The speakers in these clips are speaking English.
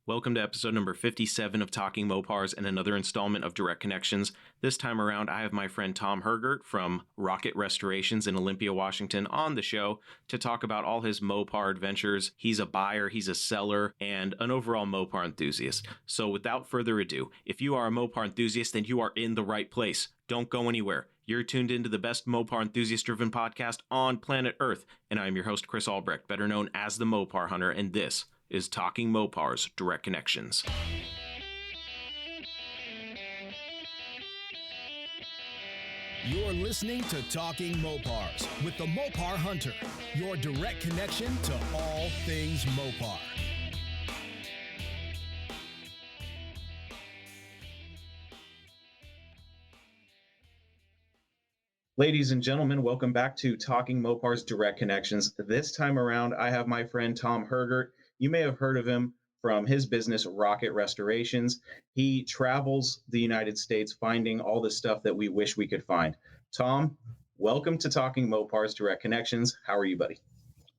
Welcome to episode number 57 of Talking Mopars and another installment of Direct Connections. This time around, I have my friend Tom Hergert from Rocket Restorations in Olympia, Washington on the show to talk about all his Mopar adventures. He's a buyer, he's a seller, and an overall Mopar enthusiast. So without further ado, if you are a Mopar enthusiast, then you are in the right place. Don't go anywhere. You're tuned into the best Mopar enthusiast-driven podcast on planet Earth, and I'm your host, Chris Albrecht, better known as the Mopar Hunter, and this is Talking Mopars Direct Connections. You're listening to Talking Mopars with the Mopar Hunter, your direct connection to all things Mopar. Ladies and gentlemen, welcome back to Talking Mopars Direct Connections. This time around, I have my friend Tom Hergert. You may have heard of him from his business, Rocket Restorations. He travels the United States finding all the stuff that we wish we could find. Tom, welcome to Talking Mopars Direct Connections. How are you, buddy?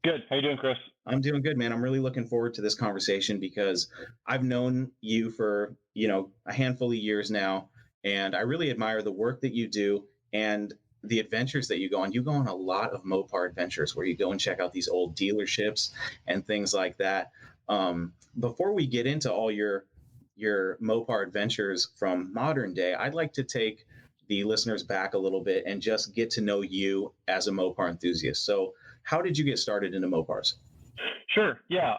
Good. How you doing, Chris? I'm doing good, man. I'm really looking forward to this conversation because I've known you for, a handful of years now, and I really admire the work that you do and the adventures that you go on. You go on a lot of Mopar adventures where you go and check out these old dealerships and things like that. Before we get into all your Mopar adventures from modern day, I'd like to take the listeners back a little bit and just get to know you as a Mopar enthusiast. So how did you get started into Mopars? Sure. Yeah.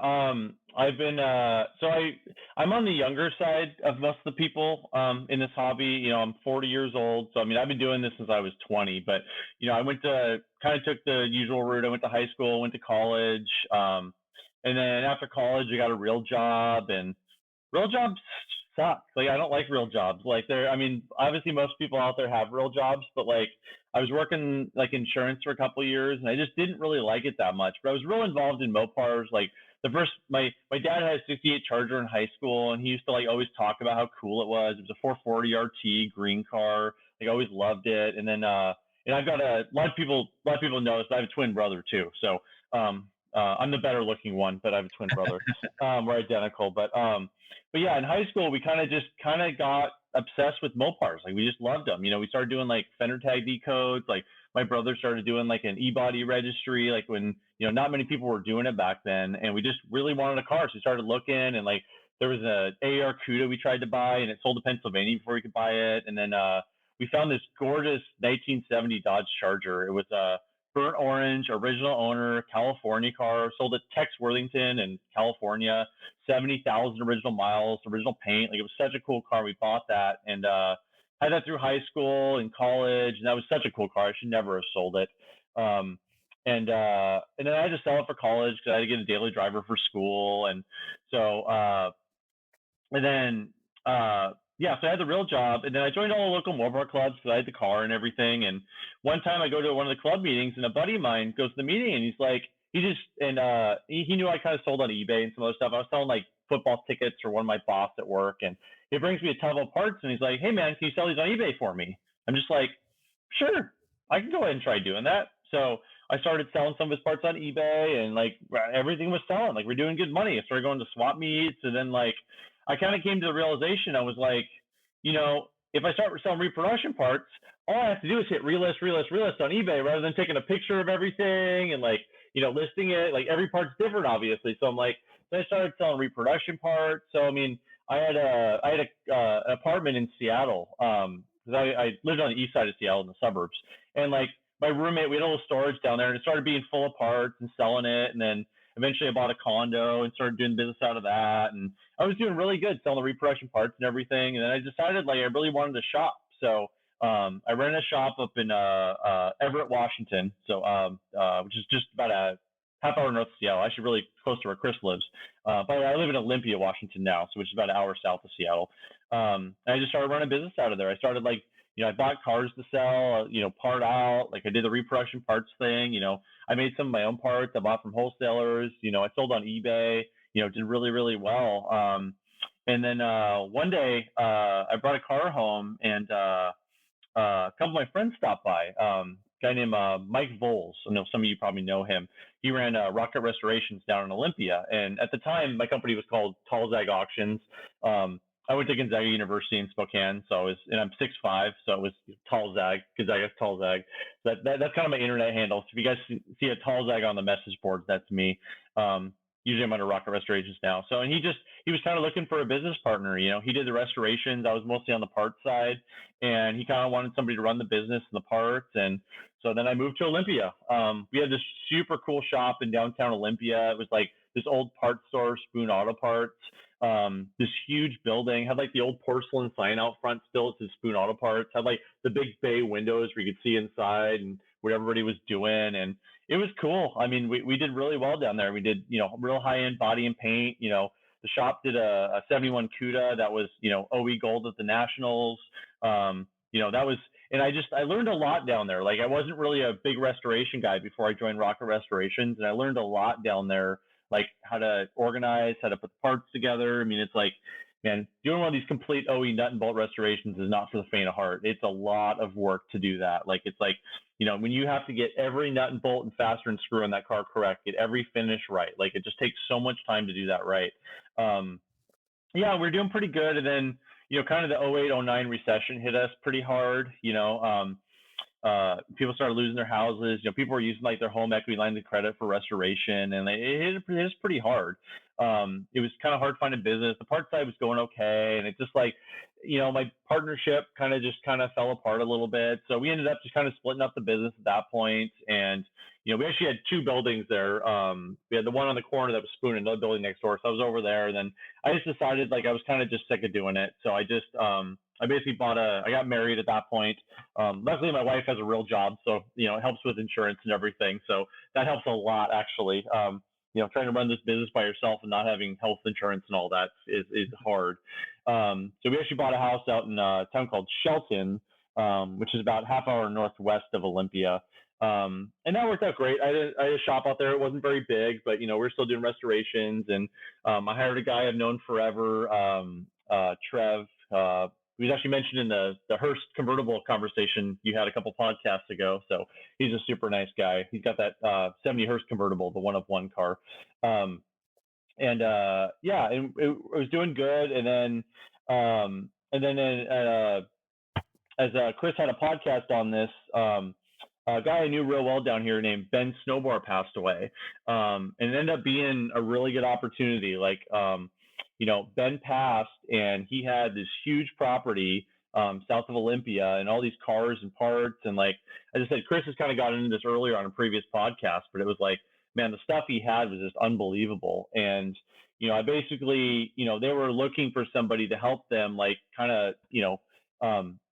I've been, I'm on the younger side of most of the people, in this hobby. I'm 40 years old. So, I've been doing this since I was 20, but, I took the usual route. I went to high school, went to college. And then after college, I got a real job, and real jobs suck. Like, I don't like real jobs. Obviously most people out there have real jobs, but I was working insurance for a couple of years, and I just didn't really like it that much. But I was real involved in Mopars. My dad had a 68 Charger in high school, and he used to always talk about how cool it was. It was a 440 RT green car. I always loved it. And then and I've got a lot of people know this, but I have a twin brother too. So I'm the better looking one, but I have a twin brother. We're identical. But yeah, in high school we kind of got obsessed with Mopars. We just loved them. We started doing fender tag decodes. My brother started doing an e-body registry, when not many people were doing it back then, and we just really wanted a car. So we started looking, and there was a AR Cuda we tried to buy, and it sold to Pennsylvania before we could buy it. And then we found this gorgeous 1970 Dodge Charger. It was a burnt orange, original owner, California car, sold at Tex Worthington in California, 70,000 original miles, original paint. It was such a cool car. We bought that and had that through high school and college, and that was such a cool car. I should never have sold it. And then I had to sell it for college because I had to get a daily driver for school. And so, so I had the real job, and then I joined all the local Mopar clubs because I had the car and everything. And one time I go to one of the club meetings, and a buddy of mine goes to the meeting, and he knew I kind of sold on eBay and some other stuff. I was selling football tickets for one of my boss at work, and he brings me a ton of parts, and he's like, "Hey man, can you sell these on eBay for me?" I'm just like, "Sure, I can go ahead and try doing that." So I started selling some of his parts on eBay, and everything was selling. We're doing good money. I started going to swap meets, and then I kind of came to the realization. I was like, if I start selling reproduction parts, all I have to do is hit relist on eBay rather than taking a picture of everything and listing it. Every part's different, obviously. So so I started selling reproduction parts. So I had an apartment in Seattle because I lived on the east side of Seattle in the suburbs, and my roommate, we had a little storage down there, and it started being full of parts and selling it. And then eventually I bought a condo and started doing business out of that. And I was doing really good selling the reproduction parts and everything. And then I decided I really wanted to shop. So I rented a shop up in Everett, Washington. So which is just about a half hour north of Seattle, actually really close to where Chris lives. But I live in Olympia, Washington now, so which is about an hour south of Seattle. And I just started running business out of there. I started I bought cars to sell, part out. I did the reproduction parts thing. I made some of my own parts. I bought from wholesalers. I sold on eBay. Did really, really well. And then one day I brought a car home, and a couple of my friends stopped by. guy named Mike Voles. I know some of you probably know him. He ran Rocket Restorations down in Olympia, and at the time, my company was called Talzag Auctions. I went to Gonzaga University in Spokane, and I'm 6'5", so it was Talzag, Gonzaga Talzag. That's kind of my internet handle. So if you guys see a Talzag on the message board, that's me. Usually I'm under Rocket Restorations now. So, and he was kind of looking for a business partner. You know, he did the restorations. I was mostly on the parts side, and he kind of wanted somebody to run the business and the parts. And so then I moved to Olympia. We had this super cool shop in downtown Olympia. It was like this old parts store, Spoon Auto Parts. This huge building, had like the old porcelain sign out front still. It says Spoon Auto Parts. Had like the big bay windows where you could see inside and what everybody was doing. And it was cool. I mean, we did really well down there. We did, you know, real high end body and paint. You know, the shop did a 71 CUDA that was, you know, OE gold at the Nationals. You know, that was, and I learned a lot down there. Like I wasn't really a big restoration guy before I joined Rocket Restorations, and I learned a lot down there, like how to organize, how to put the parts together. I mean, it's like, man, doing one of these complete OE nut and bolt restorations is not for the faint of heart. It's a lot of work to do that. Like, it's like, you know, when you have to get every nut and bolt and fastener and screw in that car correct, get every finish right. Like, it just takes so much time to do that right. Yeah, we're doing pretty good. And then, you know, kind of the 08, 09 recession hit us pretty hard. You know, people started losing their houses. You know, people were using like their home equity lines of credit for restoration, and it hit us pretty hard. It was kind of hard finding business. The parts side was going okay, and it just like, you know, my partnership kind of fell apart a little bit. So we ended up just kind of splitting up the business at that point. And, you know, we actually had two buildings there. We had the one on the corner that was Spoon, and another building next door. So I was over there, and then I just decided like I was kind of just sick of doing it. So I basically I got married at that point. Luckily my wife has a real job, so, you know, it helps with insurance and everything. So that helps a lot, actually. You know, trying to run this business by yourself and not having health insurance and all that is hard. So we actually bought a house out in a town called Shelton, which is about half hour northwest of Olympia. And that worked out great. I had a shop out there. It wasn't very big, but, you know, we're still doing restorations. And I hired a guy I've known forever, Trev. He was actually mentioned in the Hearst convertible conversation you had a couple podcasts ago. So he's a super nice guy. He's got that 70 Hearst convertible, the one of one car. Yeah, and it was doing good. And then as Chris had a podcast on this, a guy I knew real well down here named Ben Snobar passed away. And it ended up being a really good opportunity. Like, you know, Ben passed, and he had this huge property south of Olympia and all these cars and parts. And like I just said, Chris has kind of got into this earlier on a previous podcast, but it was like, man, the stuff he had was just unbelievable. And, you know, I basically, you know, they were looking for somebody to help them, like kind of, you know,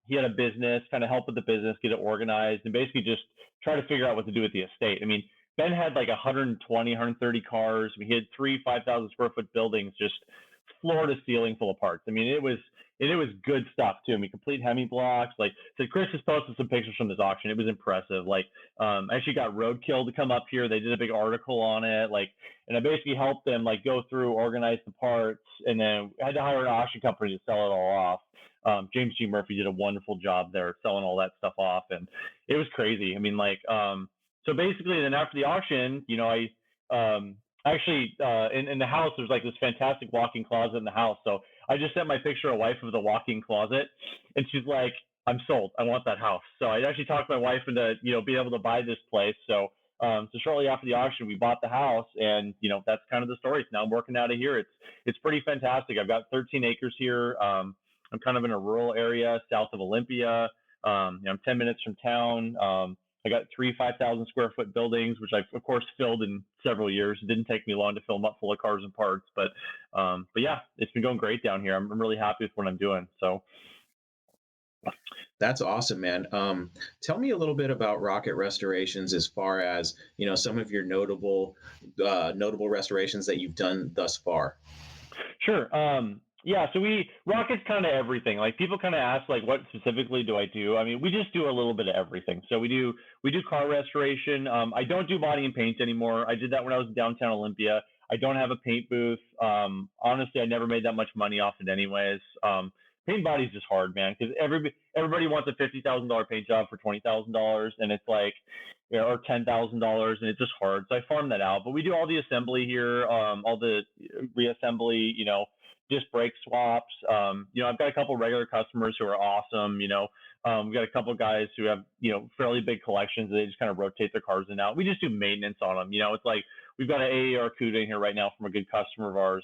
he had a business, kind of help with the business, get it organized, and basically just try to figure out what to do with the estate. I mean, Ben had like 120, 130 cars. We had 3 5,000 square foot buildings, just floor to ceiling full of parts. I mean, it was good stuff too. I mean, complete Hemi blocks. Like, so Chris has posted some pictures from this auction. It was impressive. Like, I actually got Roadkill to come up here. They did a big article on it. Like, and I basically helped them like go through, organize the parts, and then I had to hire an auction company to sell it all off. James G. Murphy did a wonderful job there selling all that stuff off, and it was crazy. I mean, like, so basically, then after the auction, you know, I actually in the house there's like this fantastic walk-in closet in the house. So I just sent my picture of wife of the walk-in closet, and she's like, "I'm sold. I want that house." So I actually talked my wife into, you know, being able to buy this place. So so shortly after the auction, we bought the house, and, you know, that's kind of the story. Now I'm working out of here. It's pretty fantastic. I've got 13 acres here. I'm kind of in a rural area south of Olympia. You know, I'm 10 minutes from town. I got 3 5,000 square foot buildings, which I've of course filled in several years. It didn't take me long to fill them up full of cars and parts, but yeah, it's been going great down here. I'm really happy with what I'm doing. So. That's awesome, man. Tell me a little bit about Rocket Restorations, as far as, you know, some of your notable restorations that you've done thus far. Sure. Yeah, so Rocket's kind of everything. Like, people kind of ask, like, what specifically do I do? I mean, we just do a little bit of everything. So we do car restoration. I don't do body and paint anymore. I did that when I was in downtown Olympia. I don't have a paint booth. Honestly, I never made that much money off it anyways. paint body's just hard, man, because everybody wants a $50,000 paint job for $20,000, and it's like, or $10,000, and it's just hard. So I farm that out. But we do all the assembly here, all the reassembly, disc brake swaps. I've got a couple regular customers who are awesome. We've got a couple guys who have fairly big collections. They just kind of rotate their cars in and out. We just do maintenance on them. It's like we've got an AAR CUDA in here right now from a good customer of ours.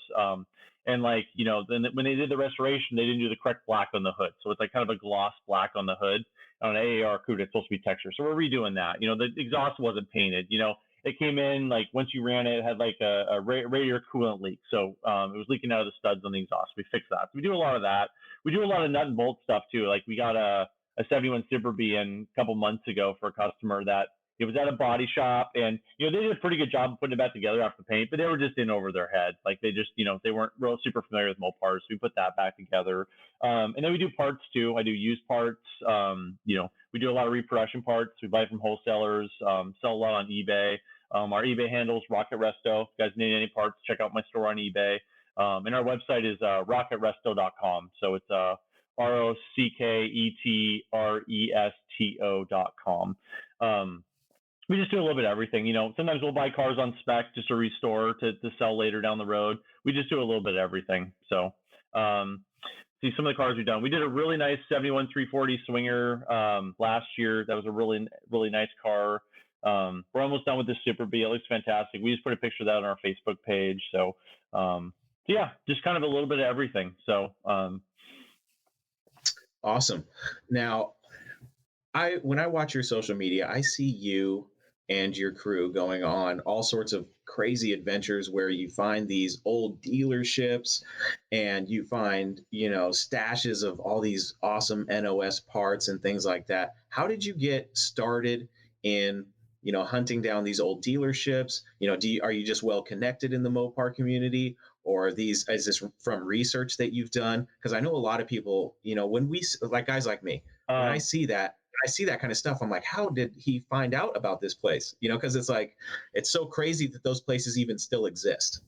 And then when they did the restoration, they didn't do the correct black on the hood. So it's like kind of a gloss black on the hood. On an AAR CUDA, it's supposed to be texture. So we're redoing that. The exhaust wasn't painted. It came in, like, once you ran it, it had like a radiator coolant leak. So it was leaking out of the studs on the exhaust. We fixed that. So we do a lot of that. We do a lot of nut and bolt stuff too. Like, we got a 71 Super B in a couple months ago for a customer that it was at a body shop, and they did a pretty good job of putting it back together after paint, but they were just in over their head. Like, they just they weren't real super familiar with Mopars. So we put that back together, and then we do parts too. I do used parts. We do a lot of reproduction parts. We buy from wholesalers, sell a lot on eBay. Our eBay handle's Rocket Resto. If you guys need any parts, check out my store on eBay. And our website is rocketresto.com. So it's ROCKETRESTO.com. We just do a little bit of everything. Sometimes we'll buy cars on spec just to restore to sell later down the road. We just do a little bit of everything. So see some of the cars we've done. We did a really nice 71 340 Swinger last year. That was a really, really nice car. We're almost done with this Super B. It looks fantastic. We just put a picture of that on our Facebook page. So yeah, just kind of a little bit of everything. So awesome. Now, when I watch your social media, I see you and your crew going on all sorts of crazy adventures where you find these old dealerships and you find, stashes of all these awesome NOS parts and things like that. How did you get started in, hunting down these old dealerships? Are you just well connected in the Mopar community, or is this from research that you've done? Because I know a lot of people, when we, like guys like me, when I see that kind of stuff, I'm like, how did he find out about this place? Because it's like, it's so crazy that those places even still exist.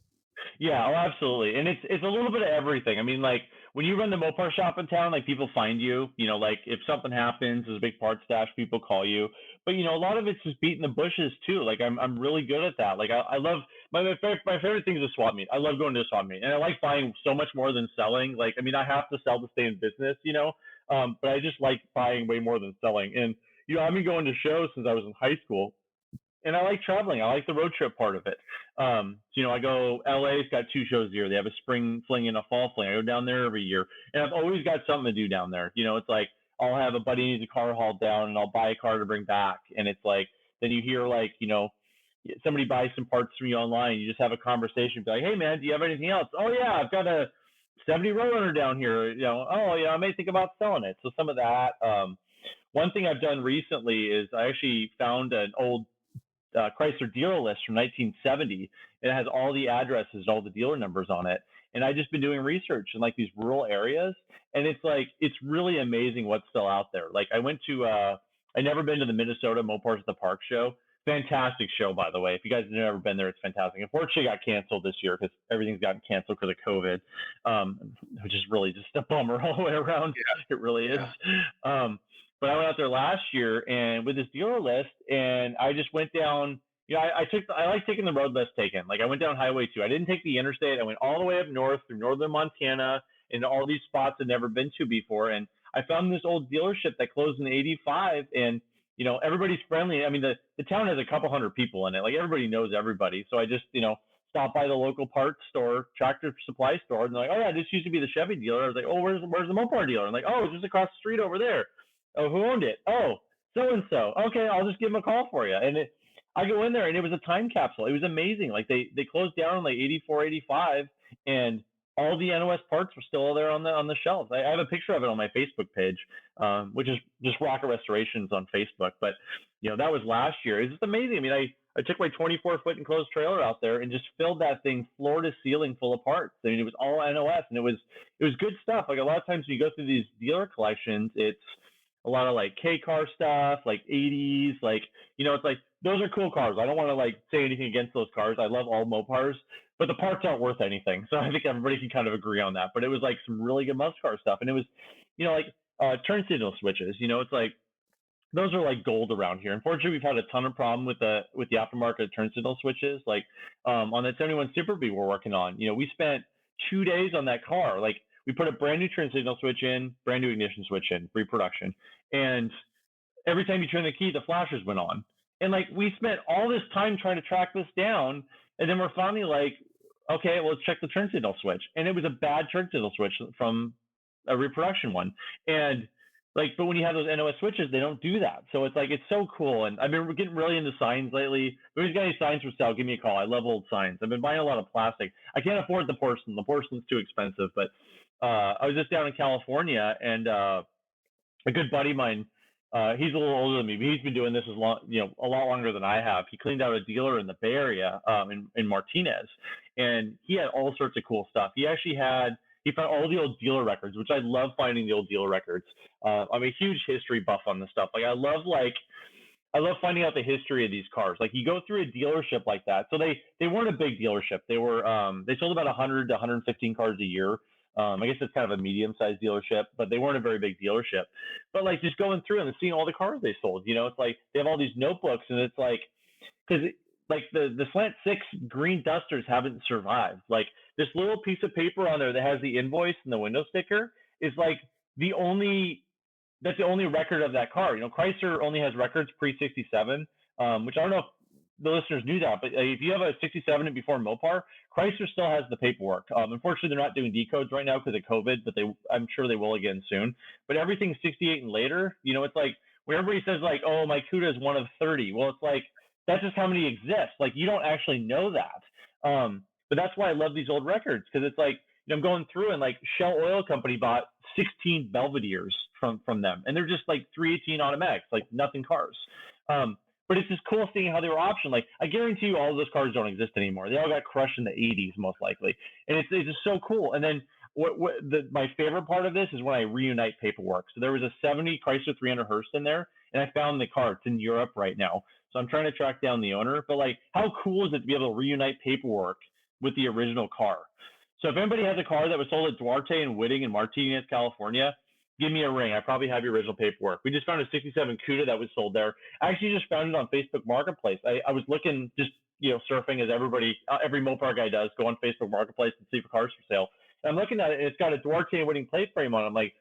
Yeah, oh, absolutely. And it's a little bit of everything. I mean, like, when you run the Mopar shop in town, like, people find you, like, if something happens, there's a big parts stash, people call you. But, a lot of it's just beating the bushes too. Like, I'm really good at that. Like, I love, my favorite thing is a swap meet. I love going to a swap meet, and I like buying so much more than selling. Like, I mean, I have to sell to stay in business, but I just like buying way more than selling. And, I've been going to shows since I was in high school. And I like traveling. I like the road trip part of it. I go, LA's got 2 shows a year. They have a spring fling and a fall fling. I go down there every year. And I've always got something to do down there. It's like, I'll have a buddy needs a car hauled down, and I'll buy a car to bring back. And it's like, then you hear, like, somebody buys some parts from you online. You just have a conversation. Be like, hey, man, do you have anything else? Oh, yeah, I've got a 70 Roadrunner down here. Oh, yeah, I may think about selling it. So some of that. One thing I've done recently is I actually found an old Chrysler dealer list from 1970. It has all the addresses and all the dealer numbers on it. And I've just been doing research in like these rural areas, and it's really amazing what's still out there. Like, I went to I never been to the Minnesota Mopars at the Park show. Fantastic show, by the way. If you guys have never been there, it's fantastic. Unfortunately, it got canceled this year because everything's gotten canceled because of COVID, which is really just a bummer all the way around. Yeah. It really is. Yeah. But I went out there last year and with this dealer list, and I just went down. I like taking the road less taken. Like, I went down Highway 2. I didn't take the interstate. I went all the way up north through northern Montana into all these spots I'd never been to before. And I found this old dealership that closed in '85, and everybody's friendly. I mean, the town has a couple hundred people in it. Like, everybody knows everybody. So I just stopped by the local parts store, tractor supply store, and they're like, oh yeah, this used to be the Chevy dealer. I was like, oh, where's the Mopar dealer? I'm like, oh, it's just across the street over there. Oh, who owned it? Oh, so and so. Okay, I'll just give them a call for you. And I go in there, and it was a time capsule. It was amazing. Like, they closed down in like 84, 85, and all the NOS parts were still there on the shelves. I have a picture of it on my Facebook page, which is just Rocket Restorations on Facebook. But that was last year. It's just amazing. I mean, I took my 24-foot enclosed trailer out there and just filled that thing floor to ceiling full of parts. I mean, it was all NOS, and it was good stuff. Like, a lot of times when you go through these dealer collections, it's a lot of like K car stuff, like 80s, like, it's like, those are cool cars. I don't want to like say anything against those cars. I love all Mopars, but the parts aren't worth anything. So I think everybody can kind of agree on that. But it was like some really good muscle car stuff. And it was, like turn signal switches, it's like, those are like gold around here. Unfortunately, we've had a ton of problem with the aftermarket turn signal switches. Like on that 71 Super B we're working on, we spent 2 days on that car. Like we put a brand new turn signal switch in, brand new ignition switch in, pre-production, and every time you turn the key, the flashers went on. And like we spent all this time trying to track this down, and then we're finally like, okay, well, let's check the turn signal switch, and it was a bad turn signal switch from a reproduction one, and like, but when you have those NOS switches, they don't do that. So it's like, it's so cool. And I've been getting really into signs lately. If you've got any signs for sale, give me a call. I love old signs. I've been buying a lot of plastic. I can't afford the porcelain. The porcelain's too expensive. But I was just down in California, and a good buddy of mine, he's a little older than me, but he's been doing this as long, a lot longer than I have. He cleaned out a dealer in the Bay Area, in Martinez, and he had all sorts of cool stuff. He found all the old dealer records, which I love finding the old dealer records. I'm a huge history buff on this stuff. Like I love finding out the history of these cars. Like you go through a dealership like that. So they weren't a big dealership. They were they sold about 100 to 115 cars a year. I guess it's kind of a medium-sized dealership, but they weren't a very big dealership. But like just going through and seeing all the cars they sold, it's like they have all these notebooks, and it's like, because like the Slant 6 green Dusters haven't survived. Like this little piece of paper on there that has the invoice and the window sticker is like that's the only record of that car. Chrysler only has records pre-67, which I don't know if the listeners knew that, but if you have a 67 and before Mopar, Chrysler still has the paperwork. Unfortunately, they're not doing decodes right now because of COVID, but I'm sure they will again soon. But everything 68 and later, it's like when everybody says like, oh, my CUDA is one of 30. Well, it's like, that's just how many exist. Like you don't actually know that. But that's why I love these old records, because it's like, I'm going through, and like Shell Oil Company bought 16 Belvederes from them, and they're just like 318 automatics, like nothing cars. But it's just cool seeing how they were optioned. Like I guarantee you all of those cars don't exist anymore. They all got crushed in the 80s most likely. And it's just so cool. And then my favorite part of this is when I reunite paperwork. So there was a 70 Chrysler 300 Hearst in there, and I found the car. It's in Europe right now. So I'm trying to track down the owner. But like, how cool is it to be able to reunite paperwork with the original car? So if anybody has a car that was sold at Duarte and Whitting in Martinez, California, give me a ring. I probably have your original paperwork. We just found a 67 CUDA that was sold there. I actually just found it on Facebook Marketplace. I was looking, just surfing as every Mopar guy does, go on Facebook Marketplace and see for cars for sale. And I'm looking at it, and it's got a Duarte and Whitting plate frame on it. I'm like,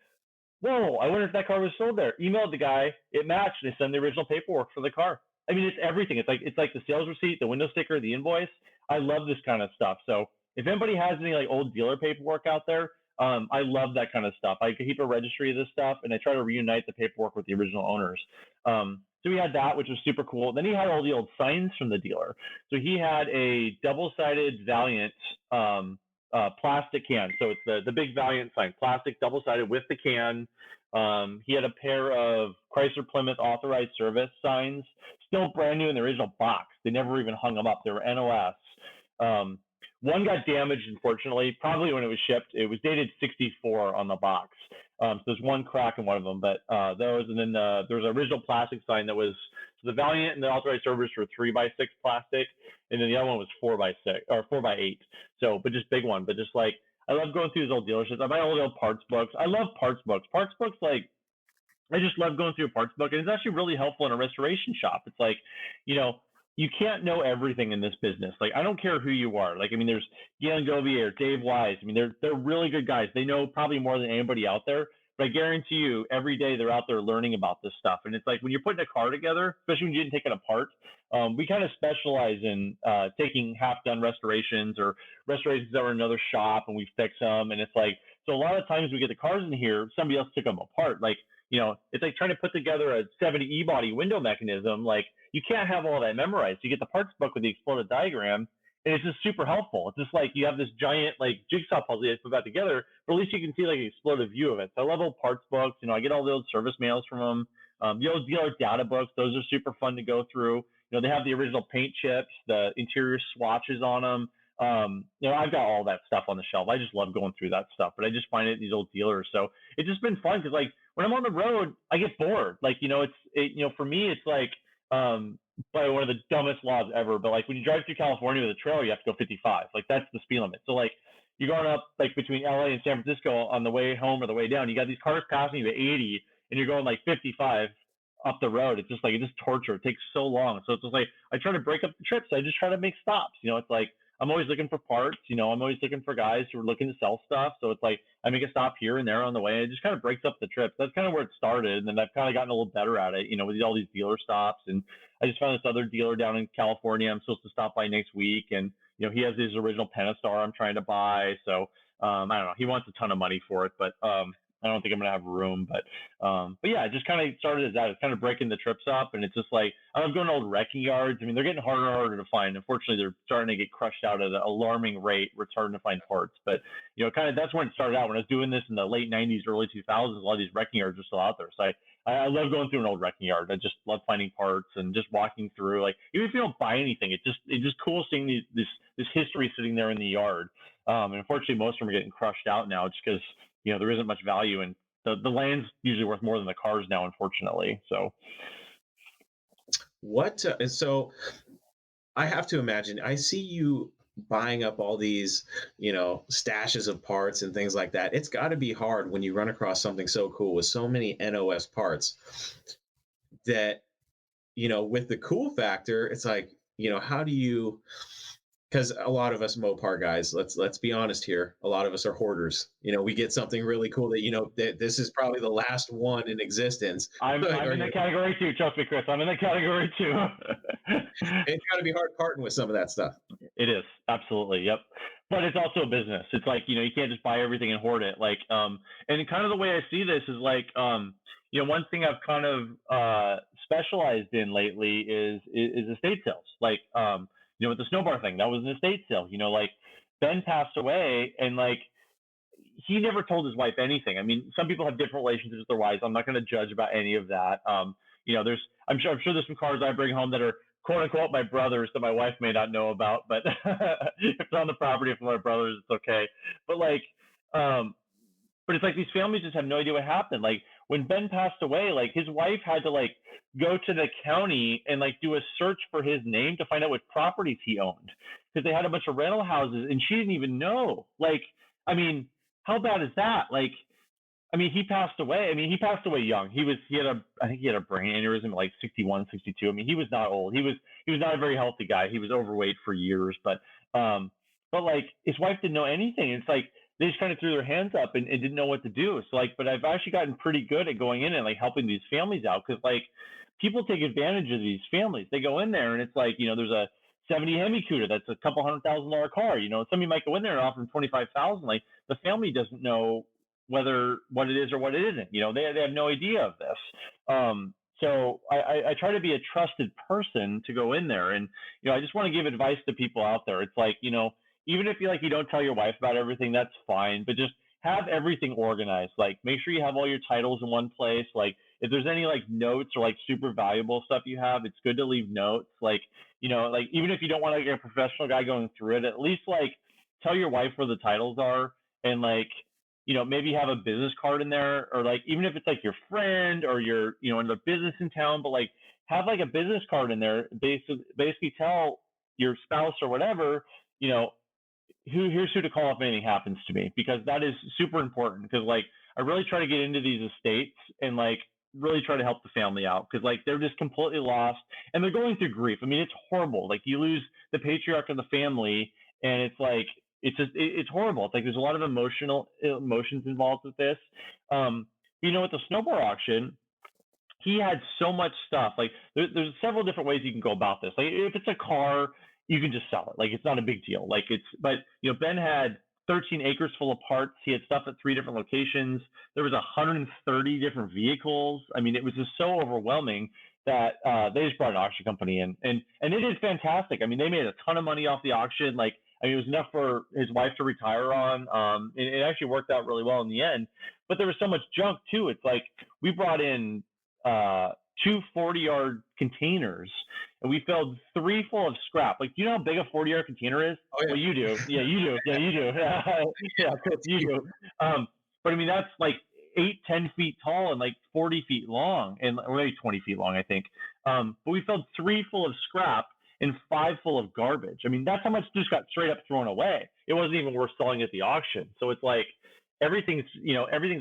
whoa, I wonder if that car was sold there. Emailed the guy, it matched, and they sent the original paperwork for the car. I mean, it's everything. It's like the sales receipt, the window sticker, the invoice. I love this kind of stuff. So if anybody has any like old dealer paperwork out there, I love that kind of stuff. I keep a registry of this stuff, and I try to reunite the paperwork with the original owners. So he had that, which was super cool. Then he had all the old signs from the dealer. So he had a double-sided Valiant plastic can. So it's the big Valiant sign, plastic, double-sided with the can. He had a pair of Chrysler Plymouth authorized service signs, still brand new in the original box. They never even hung them up. They were NOS. One got damaged, unfortunately, probably when it was shipped. It was dated 64 on the box. So there's one crack in one of them, but those, and then there was an original plastic sign that was, so the Valiant and the authorized service were 3x6 plastic, and then the other one was 4x6 or 4x8. So, but just big one. But just like, I love going through these old dealerships. I buy all the old parts books. I love parts books. Parts books, like, I just love going through a parts book, and it's actually really helpful in a restoration shop. It's like, you can't know everything in this business. Like, I don't care who you are. Like, I mean, there's Galen Govier, Dave Wise. I mean, they're really good guys. They know probably more than anybody out there. But I guarantee you, every day they're out there learning about this stuff. And it's like when you're putting a car together, especially when you didn't take it apart, we kind of specialize in taking half-done restorations or restorations that were in another shop, and we fix them. And it's like, so a lot of times we get the cars in here, somebody else took them apart. Like, it's like trying to put together a 70 E-body window mechanism. Like, you can't have all that memorized. You get the parts book with the exploded diagram, and it's just super helpful. It's just like you have this giant like jigsaw puzzle you have to put back together, but at least you can see like an exploded view of it. So I love old parts books. I get all the old service mails from them. The old dealer data books, those are super fun to go through. They have the original paint chips, the interior swatches on them. I've got all that stuff on the shelf. I just love going through that stuff, but I just find it at these old dealers. So it's just been fun because like when I'm on the road, I get bored. Like, for me, it's like, probably one of the dumbest laws ever, but like when you drive through California with a trailer, you have to go 55. Like that's the speed limit. So like you're going up like between LA and San Francisco on the way home or the way down, you got these cars passing you at 80 and you're going like 55 up the road. It's just torture. It takes so long. So it's just like I try to break up the trips. I just try to make stops. It's like I'm always looking for parts. I'm always looking for guys who are looking to sell stuff. So it's like I make a stop here and there on the way. It just kind of breaks up the trips. That's kind of where it started. And then I've kind of gotten a little better at it, with all these dealer stops. And I just found this other dealer down in California I'm supposed to stop by next week. And, he has his original Pentastar I'm trying to buy. So I don't know. He wants a ton of money for it, but I don't think I'm gonna have room, but yeah, it just kind of started as that. It's kind of breaking the trips up, and it's just like I'm going to old wrecking yards. I mean, they're getting harder and harder to find. Unfortunately, they're starting to get crushed out at an alarming rate, return to find parts. But kind of that's when it started out. When I was doing this in the late '90s, early 2000s, a lot of these wrecking yards are still out there. So I love going through an old wrecking yard. I just love finding parts and just walking through. Like even if you don't buy anything, it's just cool seeing this history sitting there in the yard. And unfortunately, most of them are getting crushed out now, just because there isn't much value, and the land's usually worth more than the cars now, unfortunately. So so I have to imagine, I see you buying up all these, stashes of parts and things like that. It's got to be hard when you run across something so cool with so many NOS parts that, with the cool factor, it's like, how do you, because a lot of us Mopar guys, let's be honest here, a lot of us are hoarders. We get something really cool that this is probably the last one in existence. I'm in that category too. Trust me, Chris. I'm in that category too. It's got to be hard parting with some of that stuff. It is, absolutely, yep. But it's also a business. It's like you can't just buy everything and hoard it. Like, and kind of the way I see this is like, one thing I've kind of specialized in lately is estate sales. Like, with the Snobar thing, that was an estate sale. Like Ben passed away, and like he never told his wife anything. I mean, some people have different relationships with their wives. I'm not going to judge about any of that. I'm sure there's some cars I bring home that are quote unquote my brothers that my wife may not know about, but if it's on the property of my brothers, it's okay. But like, but it's like these families just have no idea what happened. Like when Ben passed away, like his wife had to like go to the county and like do a search for his name to find out what properties he owned, because they had a bunch of rental houses and she didn't even know. Like, I mean, how bad is that? Like, I mean, he passed away. I mean, he passed away young. I think he had a brain aneurysm at like 61, 62. I mean, he was not old. He was not a very healthy guy. He was overweight for years, but like his wife didn't know anything. It's like they just kind of threw their hands up and didn't know what to do. So like, but I've actually gotten pretty good at going in and like helping these families out, because like people take advantage of these families. They go in there and it's like, there's a 70 Hemi Cuda that's a couple $100,000 car. Somebody might go in there and offer them 25,000. Like the family doesn't know what it is or what it isn't. They have no idea of this. So I try to be a trusted person to go in there, and I just want to give advice to people out there. It's like, even if you don't tell your wife about everything, that's fine, but just have everything organized. Like make sure you have all your titles in one place. Like if there's any like notes or like super valuable stuff you have, it's good to leave notes. Like, like even if you don't want like a professional guy going through it, at least like tell your wife where the titles are, and like, maybe have a business card in there, or like, even if it's like your friend or your, another business in town, but like have like a business card in there, basically tell your spouse or whatever, here's who to call if anything happens to me, because that is super important. Because like I really try to get into these estates and like really try to help the family out, because like they're just completely lost and they're going through grief. I mean, it's horrible. Like you lose the patriarch of the family, and it's like it's horrible. It's like there's a lot of emotions involved with this. With the Snobar auction, he had so much stuff. Like there's several different ways you can go about this. Like if it's a car, you can just sell it. Like it's not a big deal. But Ben had 13 acres full of parts. He had stuff at 3 different locations. There was 130 different vehicles. I mean, it was just so overwhelming that they just brought an auction company in, and it is fantastic. I mean, they made a ton of money off the auction. Like, I mean, it was enough for his wife to retire on. It actually worked out really well in the end. But there was so much junk too. It's like we brought in 2 40-yard containers, and we filled 3 full of scrap. Like, do you know how big a 40-yard container is? Oh, yeah. Well, you do. Yeah, you do. Yeah, you do. Yeah, Chris, you do. But I mean, that's like 10 feet tall and like 40 feet long, and or maybe 20 feet long, I think. But we filled 3 full of scrap and 5 full of garbage. I mean, that's how much just got straight up thrown away. It wasn't even worth selling at the auction. So it's like everything's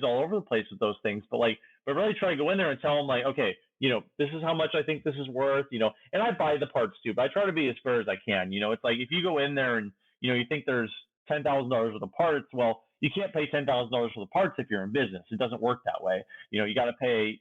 all over the place with those things. But really try to go in there and tell them, like, okay, this is how much I think this is worth, and I buy the parts too, but I try to be as fair as I can. It's like if you go in there and, you think there's $10,000 worth of parts, well, you can't pay $10,000 for the parts if you're in business. It doesn't work that way. You got to pay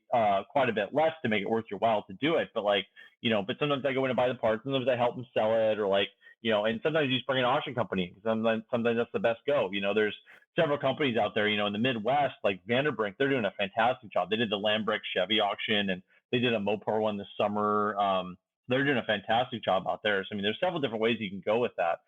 quite a bit less to make it worth your while to do it. But but sometimes I go in and buy the parts. Sometimes I help them sell it, or and sometimes you just bring an auction company. Sometimes that's the best go. There's several companies out there, in the Midwest, like Vanderbrink. They're doing a fantastic job. They did the Lambrick Chevy auction, and they did a Mopar one this summer. They're doing a fantastic job out there. So I mean, there's several different ways you can go with that.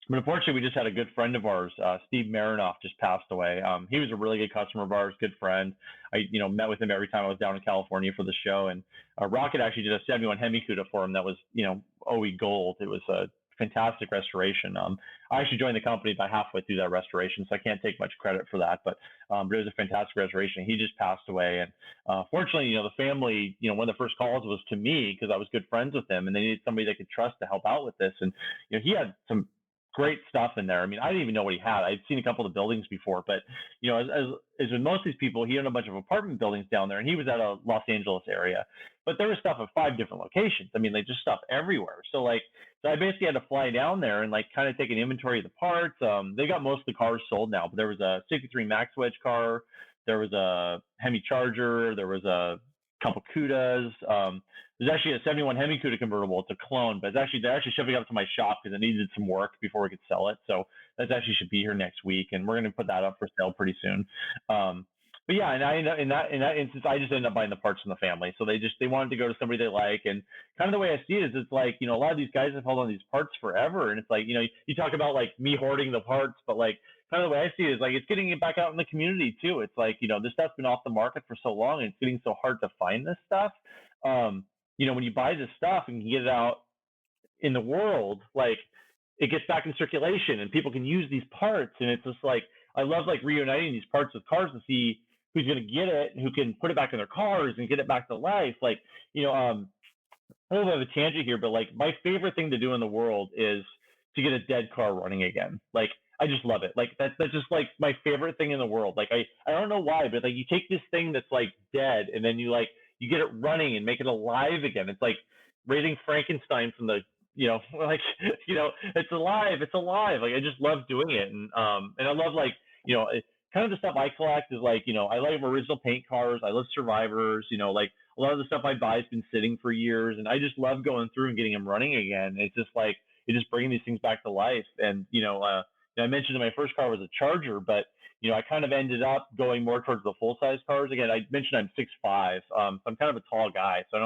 But unfortunately, we just had a good friend of ours, Steve Marinoff, just passed away. He was a really good customer of ours, good friend. I, met with him every time I was down in California for the show. And Rocket actually did a 71 Hemi Cuda for him that was, OE gold. It was a fantastic restoration. I actually joined the company about halfway through that restoration, so I can't take much credit for that. But it was a fantastic restoration. He just passed away, and fortunately, the family, one of the first calls was to me because I was good friends with him, and they needed somebody they could trust to help out with this. And he had some great stuff in there. I mean, I didn't even know what he had. I'd seen a couple of the buildings before, but as with most of these people, he owned a bunch of apartment buildings down there, and he was at a Los Angeles area. But there was stuff at 5 different locations. I mean, just stuff everywhere. So I basically had to fly down there and kind of take an inventory of the parts. They got most of the cars sold now, but there was a 63 Max Wedge car, there was a Hemi Charger, there was a couple Cudas. There's actually a 71 Hemi Cuda convertible. It's a clone, but they're actually shipping it up to my shop because it needed some work before we could sell it. So that actually should be here next week, and we're going to put that up for sale pretty soon. But yeah, and in that instance, I just ended up buying the parts from the family. So they wanted to go to somebody they like, and kind of the way I see it is, it's like, a lot of these guys have held on these parts forever, and it's like, you talk about me hoarding the parts, but kind of the way I see it is it's getting it back out in the community too. It's like, this stuff's been off the market for so long, and it's getting so hard to find this stuff. When you buy this stuff and you get it out in the world, it gets back in circulation and people can use these parts. And it's just I love reuniting these parts with cars to see who's going to get it and who can put it back in their cars and get it back to life. A little bit of a tangent here, but my favorite thing to do in the world is to get a dead car running again. I just love it. That's just my favorite thing in the world. I don't know why, but you take this thing that's dead and then you get it running and make it alive again. It's like raising Frankenstein from the, it's alive. I just love doing it. And I love kind of the stuff I collect is I like original paint cars. I love survivors, a lot of the stuff I buy has been sitting for years, and I just love going through and getting them running again. It's just it's just bringing these things back to life. And, I mentioned that my first car was a Charger, but I kind of ended up going more towards the full size cars. Again, I mentioned I'm 6'5", so I'm kind of a tall guy. So I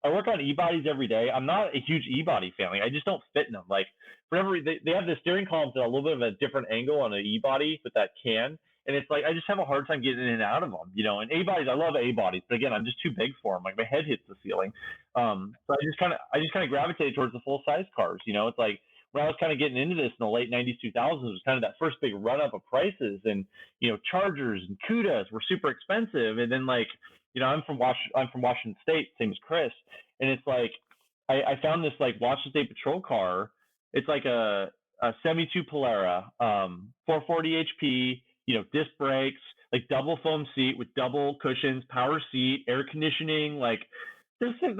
work on e-bodies every day. I'm not a huge e-body fan. I just don't fit in them. They have the steering columns at a little bit of a different angle on an e-body with that can. And it's I just have a hard time getting in and out of them, and A-bodies, I love A-bodies, but again, I'm just too big for them. My head hits the ceiling. So I just kind of gravitated towards the full size cars. It's when I was kind of getting into this in the late 90s, 2000s, it was kind of that first big run up of prices, and, Chargers and Cudas were super expensive. And then I'm from Washington State, same as Chris. And it's I found this Washington State Patrol car. It's a 72 Polara, 440 HP, disc brakes, double foam seat with double cushions, power seat, air conditioning, this thing's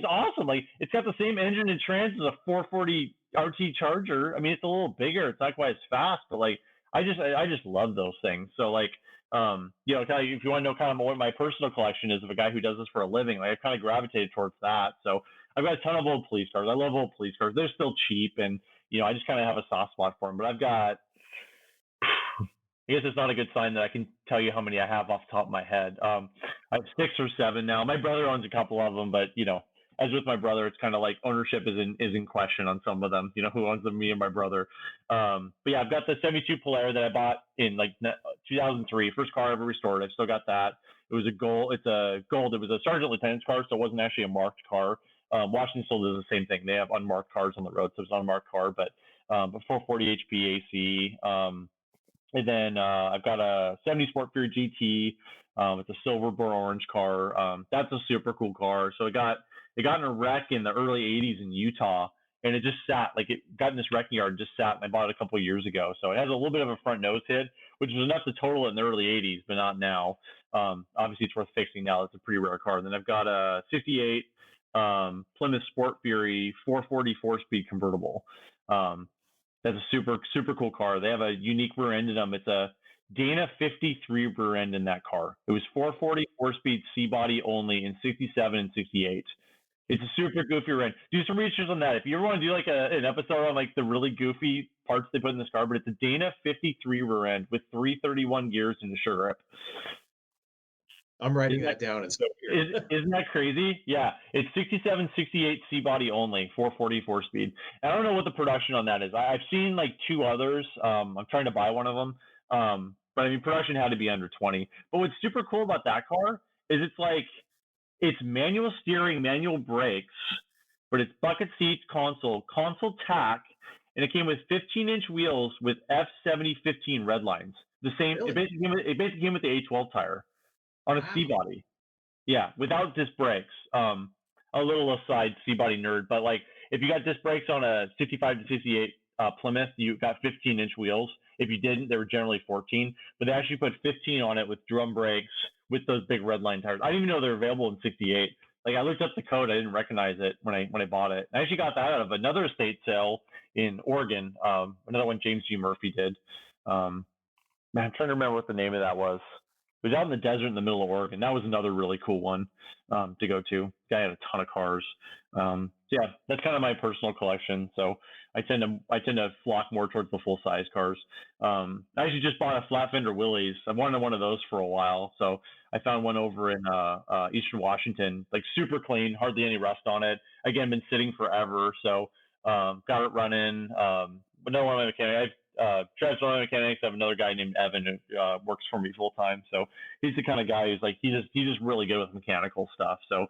awesome. It's got the same engine and trans as a 440 RT Charger. I mean, it's a little bigger. It's not quite as fast, but I just love those things. So if you want to know kind of what my personal collection is of a guy who does this for a living, I kind of gravitated towards that. So I've got a ton of old police cars. I love old police cars. They're still cheap, and I just kind of have a soft spot for them. But I've got, I guess it's not a good sign that I can tell you how many I have off the top of my head. I have 6 or 7 now. My brother owns a couple of them, but as with my brother, it's kind of ownership is in question on some of them. Who owns them? Me and my brother. But yeah, I've got the 72 Polara that I bought in 2003, first car I ever restored. I still got that. It was a gold. It's a gold. It was a sergeant lieutenant's car, so it wasn't actually a marked car. Washington still does the same thing. They have unmarked cars on the road, so it's not a marked car, but 440 HP AC. And then I've got a 70 Sport Fury GT. It's a silver burnt orange car. That's a super cool car. So it got in a wreck in the early 80s in Utah, and it just sat, like it got in this wrecking yard, just sat, and I bought it a couple of years ago. So it has a little bit of a front nose hit, which was enough to total it in the early 80s, but not now. Obviously, it's worth fixing now. It's a pretty rare car. And then I've got a 58 Plymouth Sport Fury 440 4-speed convertible. That's a super, super cool car. They have a unique rear end in them. It's a Dana 53 rear end in that car. It was 440 4-speed C-body only in 67 and 68. It's a super goofy rear end. Do some research on that. If you ever want to do like an episode on like the really goofy parts they put in this car, but it's a Dana 53 rear end with 331 gears and a sure grip. I'm writing that down. It's so weird. Isn't that crazy? Yeah. It's 67, 68 C-body only, 440 4-speed. I don't know what the production on that is. I've seen like two others. I'm trying to buy one of them. But I mean, production had to be under 20. But what's super cool about that car is it's manual steering, manual brakes, but it's bucket seats, console tack, and it came with 15-inch wheels with F7015 red lines. The same. Really? It basically came with the A12 tire on a C-body. Yeah, without disc brakes. A little aside, C-body nerd, but like if you got disc brakes on a 65 to 68 Plymouth, you got 15-inch wheels. If you didn't, they were generally 14, but they actually put 15 on it with drum brakes with those big red line tires. I didn't even know they're available in 68. Like I looked up the code, I didn't recognize it when I bought it. I actually got that out of another estate sale in Oregon. Another one James G. Murphy did. Man, I'm trying to remember what the name of that was. It was out in the desert in the middle of Oregon. That was another really cool one to go to. Guy had a ton of cars. Yeah, that's kind of my personal collection. So I tend to flock more towards the full size cars. I actually just bought a flat fender Willys. I've wanted one of those for a while. So I found one over in Eastern Washington, like super clean, hardly any rust on it. Again, been sitting forever. So got it running. But no one of my mechanics. Travis, one of my mechanics, I have another guy named Evan who works for me full time. So he's the kind of guy who's like, he's just really good with mechanical stuff. So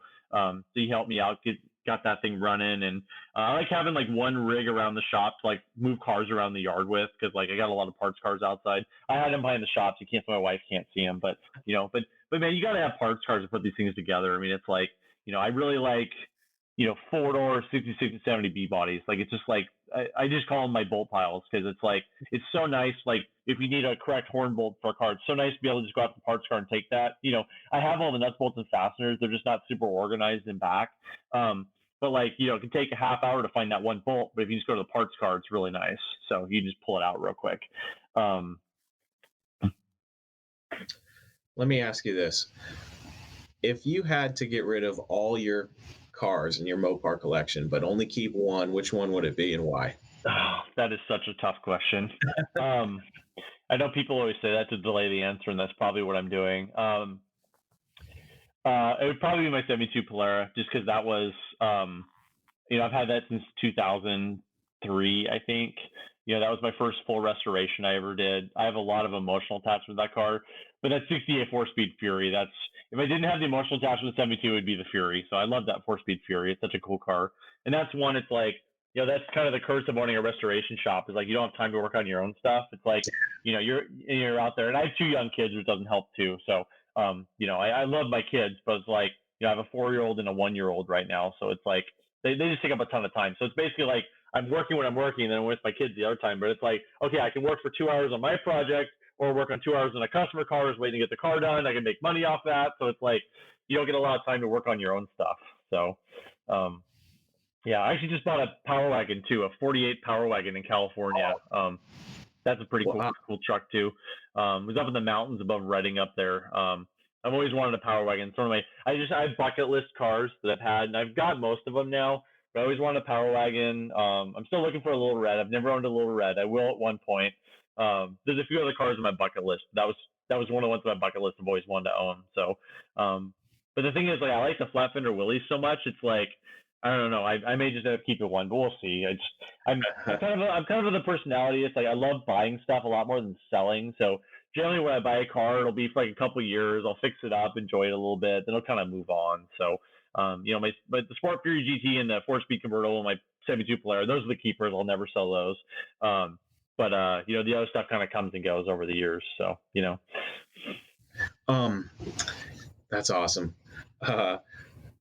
he helped me out, got that thing running. And I like having like one rig around the shop to like move cars around the yard with, because like I got a lot of parts cars outside. I had them behind the shop, so my wife can't see them. But but man, you got to have parts cars to put these things together. I mean, it's like, I really like 4-door 66 and 70 B bodies. Like it's just like I just call them my bolt piles, because it's like it's so nice. Like if you need a correct horn bolt for a car, it's so nice to be able to just go out to the parts car and take that. I have all the nuts, bolts, and fasteners. They're just not super organized in back. But like it can take a half hour to find that one bolt. But if you just go to the parts car, it's really nice. So you just pull it out real quick. Let me ask you this: if you had to get rid of all your cars in your Mopar collection, but only keep one, which one would it be and why? Oh, that is such a tough question. I know people always say that to delay the answer, and that's probably what I'm doing. It would probably be my 72 Polara, just because that was, I've had that since 2003, I think. That was my first full restoration I ever did. I have a lot of emotional attachment with that car, but that 68 4-speed Fury, if I didn't have the emotional attachment with 72, it would be the Fury. So I love that 4-speed Fury. It's such a cool car. And that's one, it's like, that's kind of the curse of owning a restoration shop, is like, you don't have time to work on your own stuff. It's like, you're out there, and I have 2 young kids, which doesn't help too. So, I love my kids, but it's like, I have a 4-year-old and a 1-year-old right now. So it's like, they just take up a ton of time. So it's basically like, I'm working when I'm working, and then I'm with my kids the other time. But it's like, okay, I can work for 2 hours on my project, or work on 2 hours on a customer car is waiting to get the car done. I can make money off that. So it's like, you don't get a lot of time to work on your own stuff. So, yeah, I actually just bought a Power Wagon too, a 48 Power Wagon in California. That's a pretty cool truck too. It was up in the mountains above Redding up there. I've always wanted a Power Wagon. It's one of I have bucket list cars that I've had, and I've got most of them now. But I always wanted a Power Wagon. I'm still looking for a Little Red. I've never owned a Little Red. I will at one point. There's a few other cars on my bucket list. That was one of the ones on my bucket list I've always wanted to own. So, but the thing is, like, I like the flat fender Willys so much. It's like, I don't know. I may just end up keeping one, but we'll see. I'm kind of the personality. It's like I love buying stuff a lot more than selling. So generally, when I buy a car, it'll be for like a couple of years. I'll fix it up, enjoy it a little bit, then I'll kind of move on. So, the Sport Fury GT and the 4-speed convertible, and my 72 Polara, those are the keepers. I'll never sell those. The other stuff kind of comes and goes over the years. So, That's awesome.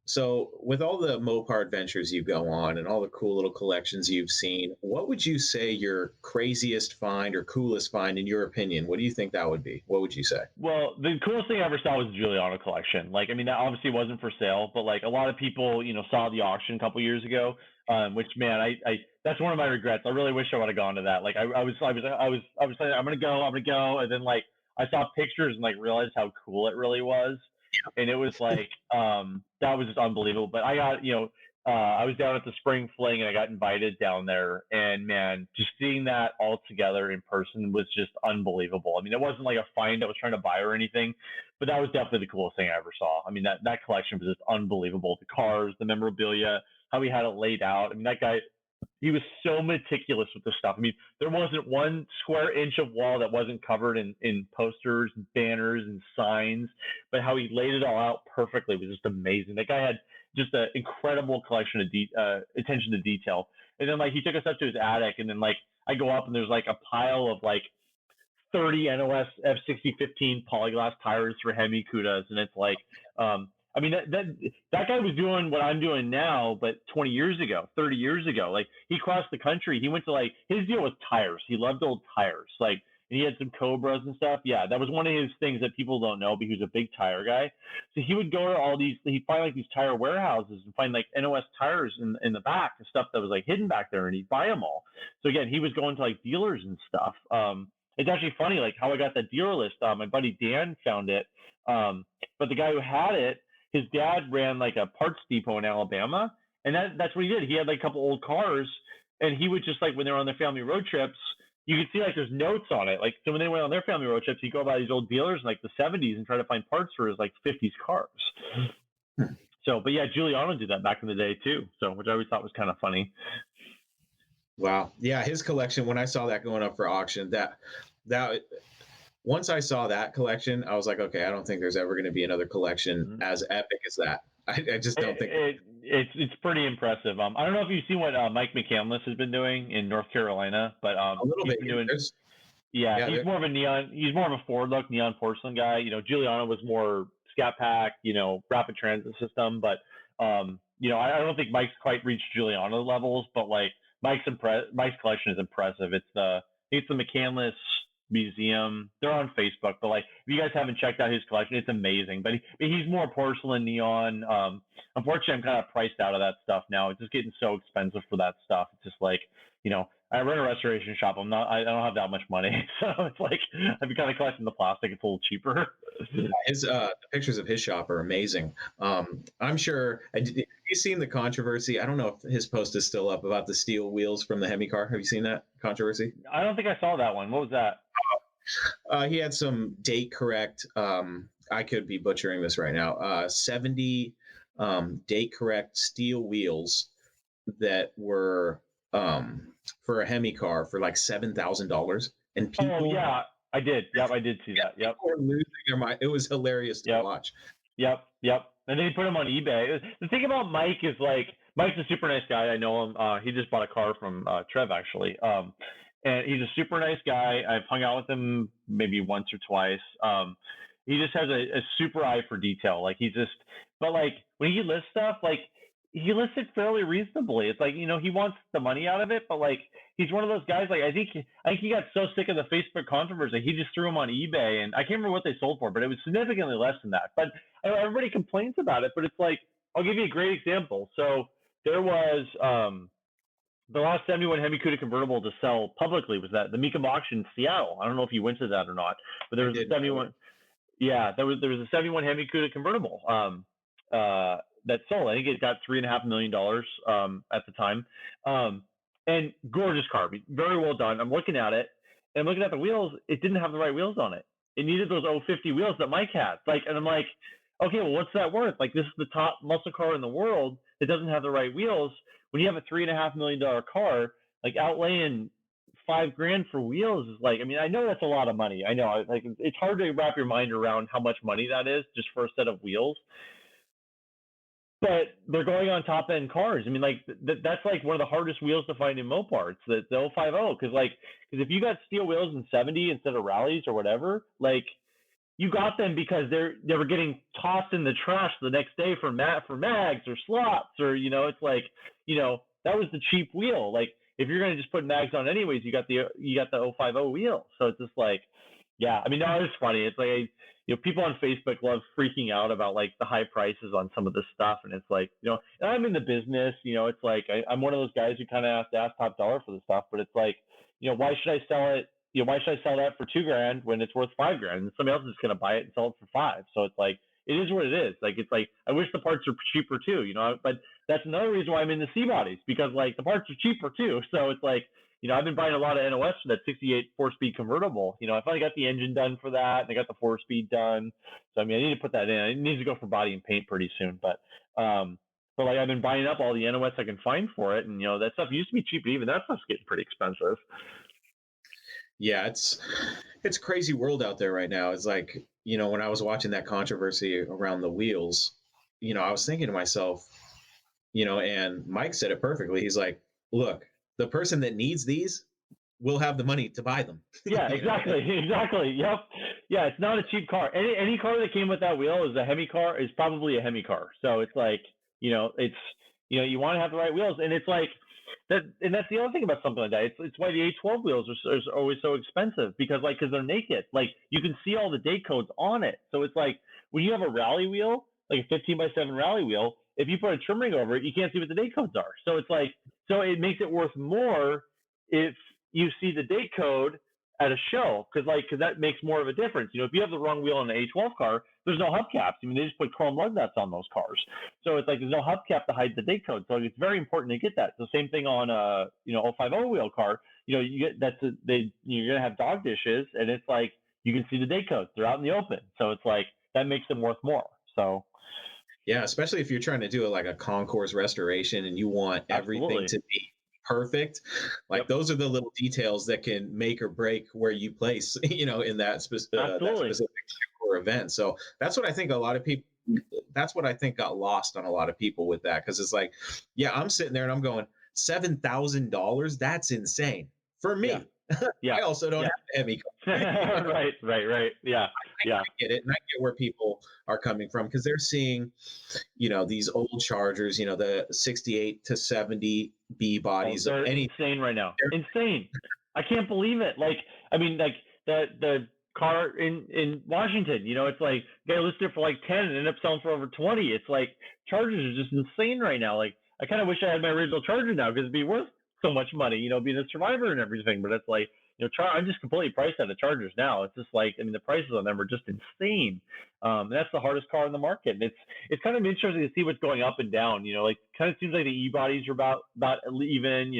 So with all the Mopar adventures you go on and all the cool little collections you've seen, what would you say your craziest find or coolest find in your opinion? What do you think that would be? What would you say? Well, the coolest thing I ever saw was the Giuliano collection. Like, I mean, that obviously wasn't for sale, but like a lot of people, saw the auction a couple years ago. Which, man, I that's one of my regrets. I really wish I would have gone to that. Like, I was saying, I'm gonna go, and then like I saw pictures and like realized how cool it really was, and it was like that was just unbelievable. But I got I was down at the spring fling and I got invited down there, and man, just seeing that all together in person was just unbelievable. I mean, it wasn't like a find I was trying to buy or anything, but that was definitely the coolest thing I ever saw. I mean, that collection was just unbelievable. The cars, the memorabilia, how he had it laid out. I mean, that guy, he was so meticulous with the stuff. I mean, there wasn't one square inch of wall that wasn't covered in posters and banners and signs, but how he laid it all out perfectly was just amazing. That guy had just an incredible collection of attention to detail. And then like he took us up to his attic, and then like I go up and there's like a pile of like 30 NOS F6015 polyglass tires for Hemi Cudas, and it's like I mean, that guy was doing what I'm doing now, but 20 years ago, 30 years ago. Like, he crossed the country. He went to, like, his deal was tires. He loved old tires. Like, and he had some Cobras and stuff. Yeah, that was one of his things that people don't know, but he was a big tire guy. So he would go to all these, he'd find, like, these tire warehouses and find, like, NOS tires in the back and stuff that was, like, hidden back there, and he'd buy them all. So, again, he was going to, like, dealers and stuff. It's actually funny, like, how I got that dealer list. My buddy Dan found it. But the guy who had it, his dad ran like a parts depot in Alabama, and that's what he did. He had like a couple old cars, and he would just like when they were on their family road trips, you could see like there's notes on it. Like so when they went on their family road trips, he'd go by these old dealers in like the 70s and try to find parts for his like 50s cars. So, but yeah, Giuliano did that back in the day too. So, which I always thought was kind of funny. Wow. Yeah, his collection, when I saw that going up for auction, that once I saw that collection, I was like, okay, I don't think there's ever going to be another collection as epic as that. I just don't think it's pretty impressive. I don't know if you've seen what Mike McCandless has been doing in North Carolina, but a little bit. He's more of a neon. He's more of a forward look neon porcelain guy. Giuliano was more scat pack, rapid transit system, but I don't think Mike's quite reached Giuliano levels, but like Mike's collection is impressive. It's the McCandless Museum. They're on Facebook, but like if you guys haven't checked out his collection, it's amazing. But he's more porcelain neon. Unfortunately, I'm kind of priced out of that stuff now. It's just getting so expensive for that stuff. It's just like I run a restoration shop. I don't have that much money, so it's like I've been kind of collecting the plastic. It's a little cheaper. His the pictures of his shop are amazing. I'm sure. Have you seen the controversy? I don't know if his post is still up about the steel wheels from the Hemi car. Have you seen that controversy? I don't think I saw that one. What was that? He had some date correct. I could be butchering this right now. 70 date correct steel wheels that were for a Hemi car for like $7,000, and people. Oh yeah, I did. Yep, I did see that. Yep. People were losing their mind. It was hilarious to watch. Yep. And then he put him on eBay. The thing about Mike is like Mike's a super nice guy. I know him. He just bought a car from Trev actually. And he's a super nice guy. I've hung out with him maybe once or twice. He just has a super eye for detail. Like but like when he lists stuff, like he lists it fairly reasonably. It's like, he wants the money out of it, but like he's one of those guys. Like I think he got so sick of the Facebook controversy, he just threw them on eBay, and I can't remember what they sold for, but it was significantly less than that. But everybody complains about it. But it's like, I'll give you a great example. So there was the last 71 Hemi Cuda convertible to sell publicly was that the Mecum auction in Seattle. I don't know if you went to that or not, but there was a 71. Yeah, there was a 71 Hemi Cuda convertible that sold. I think it got $3.5 million at the time. And gorgeous car, very well done. I'm looking at it, and I'm looking at the wheels. It didn't have the right wheels on it. It needed those 050 wheels that Mike had. And I'm like, okay, well, what's that worth? Like, this is the top muscle car in the world. that doesn't have the right wheels, when you have a $3.5 million car, like outlaying $5,000 for wheels is like, I mean, I know that's a lot of money. I know, like, it's hard to wrap your mind around how much money that is just for a set of wheels. But they're going on top end cars. I mean, like that's like one of the hardest wheels to find in Mopar. It's the 050, because if you got steel wheels in 70 instead of rallies or whatever, like you got them because they were getting tossed in the trash the next day for mags or slots, or it's like that was the cheap wheel. Like if you're gonna just put mags on anyways, you got the 050 wheel. So it's just like, yeah. I mean, no, it's funny. It's like people on Facebook love freaking out about like the high prices on some of this stuff, and it's like and I'm in the business. It's like I'm one of those guys who kind of has to ask top dollar for the stuff, but it's like why should I sell it? Why should I sell that for $2,000 when it's worth $5,000? And somebody else is going to buy it and sell it for $5,000. So it's like, it is what it is. Like, it's like, I wish the parts were cheaper too, but that's another reason why I'm in the C bodies, because like the parts are cheaper too. So it's like, I've been buying a lot of NOS for that 68 4-speed convertible. I finally got the engine done for that, and I got the 4-speed done. So, I mean, I need to put that in. It needs to go for body and paint pretty soon. But like, I've been buying up all the NOS I can find for it. And, that stuff used to be cheap, but even that stuff's getting pretty expensive. Yeah, it's a crazy world out there right now. It's like, when I was watching that controversy around the wheels, I was thinking to myself, and Mike said it perfectly. He's like, look, the person that needs these will have the money to buy them. Yeah, exactly. Exactly. Yep. Yeah, it's not a cheap car. Any car that came with that wheel is a Hemi car, is probably a Hemi car. So it's like, it's, you want to have the right wheels, and it's like, and that's the other thing about something like that. It's why the A12 wheels are always so expensive, because they're naked. Like you can see all the date codes on it. So it's like when you have a rally wheel, like a 15x7 rally wheel, if you put a trim ring over it, you can't see what the date codes are. So it's like, so it makes it worth more if you see the date code at a show, because that makes more of a difference. If you have the wrong wheel on an A12 car, there's no hubcaps. I mean, they just put chrome lug nuts on those cars, so it's like there's no hubcap to hide the date code. So it's very important to get that. The same thing on a 050 wheel car. You get you're gonna have dog dishes, and it's like you can see the date codes. They're out in the open, so it's like that makes them worth more. So. Yeah, especially if you're trying to do like a concourse restoration and you want everything to be perfect. Like those are the little details that can make or break where you place, in that specific or event. So that's what I think that's what I think got lost on a lot of people with that. Cause it's like, yeah, I'm sitting there and I'm going, $7,000. That's insane for me. Yeah. I also don't have a Hemi car. Right. Yeah. I get it. And I get where people are coming from, because they're seeing, these old Chargers, the 68 to 70 B bodies. They're insane right now. Insane. I can't believe it. Like, I mean, like the car in Washington, it's like they listed it for like 10 and ended up selling for over 20. It's like Chargers are just insane right now. Like, I kind of wish I had my original Charger now, because it'd be worth so much money, being a survivor and everything. But it's like, I'm just completely priced out of Chargers now. It's just like, I mean, the prices on them are just insane. That's the hardest car in the market. And it's kind of interesting to see what's going up and down. Like, kind of seems like the E-bodies are about even.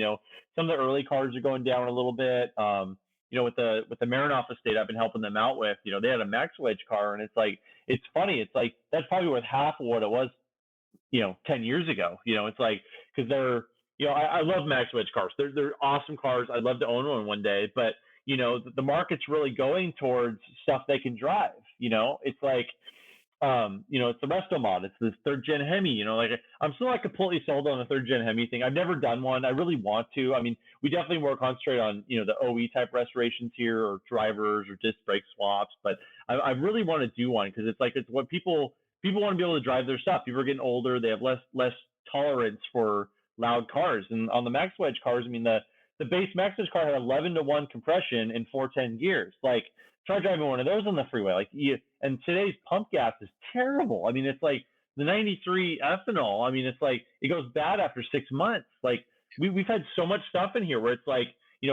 Some of the early cars are going down a little bit. With the Marinoff estate, I've been helping them out with. They had a Max Wedge car, and it's like, it's funny. It's like that's probably worth half of what it was, 10 years ago. It's like, because they're I love Max Wedge cars. They're awesome cars. I'd love to own one day, but the market's really going towards stuff they can drive. It's like, it's the Resto mod. It's this 3rd gen Hemi. Like I'm still not completely sold on the 3rd gen Hemi thing. I've never done one. I really want to. I mean, we definitely more concentrate on the OE type restorations here, or drivers, or disc brake swaps. But I really want to do one, because it's what people want to be able to drive their stuff. People are getting older. They have less tolerance for loud cars. And on the Max Wedge cars, I mean, the base Max Wedge car had 11-to-1 compression and 410 gears. Like, try driving one of those on the freeway. And today's pump gas is terrible. I mean, it's like the 93 ethanol. I mean, it's like it goes bad after 6 months. Like we've had so much stuff in here where it's like,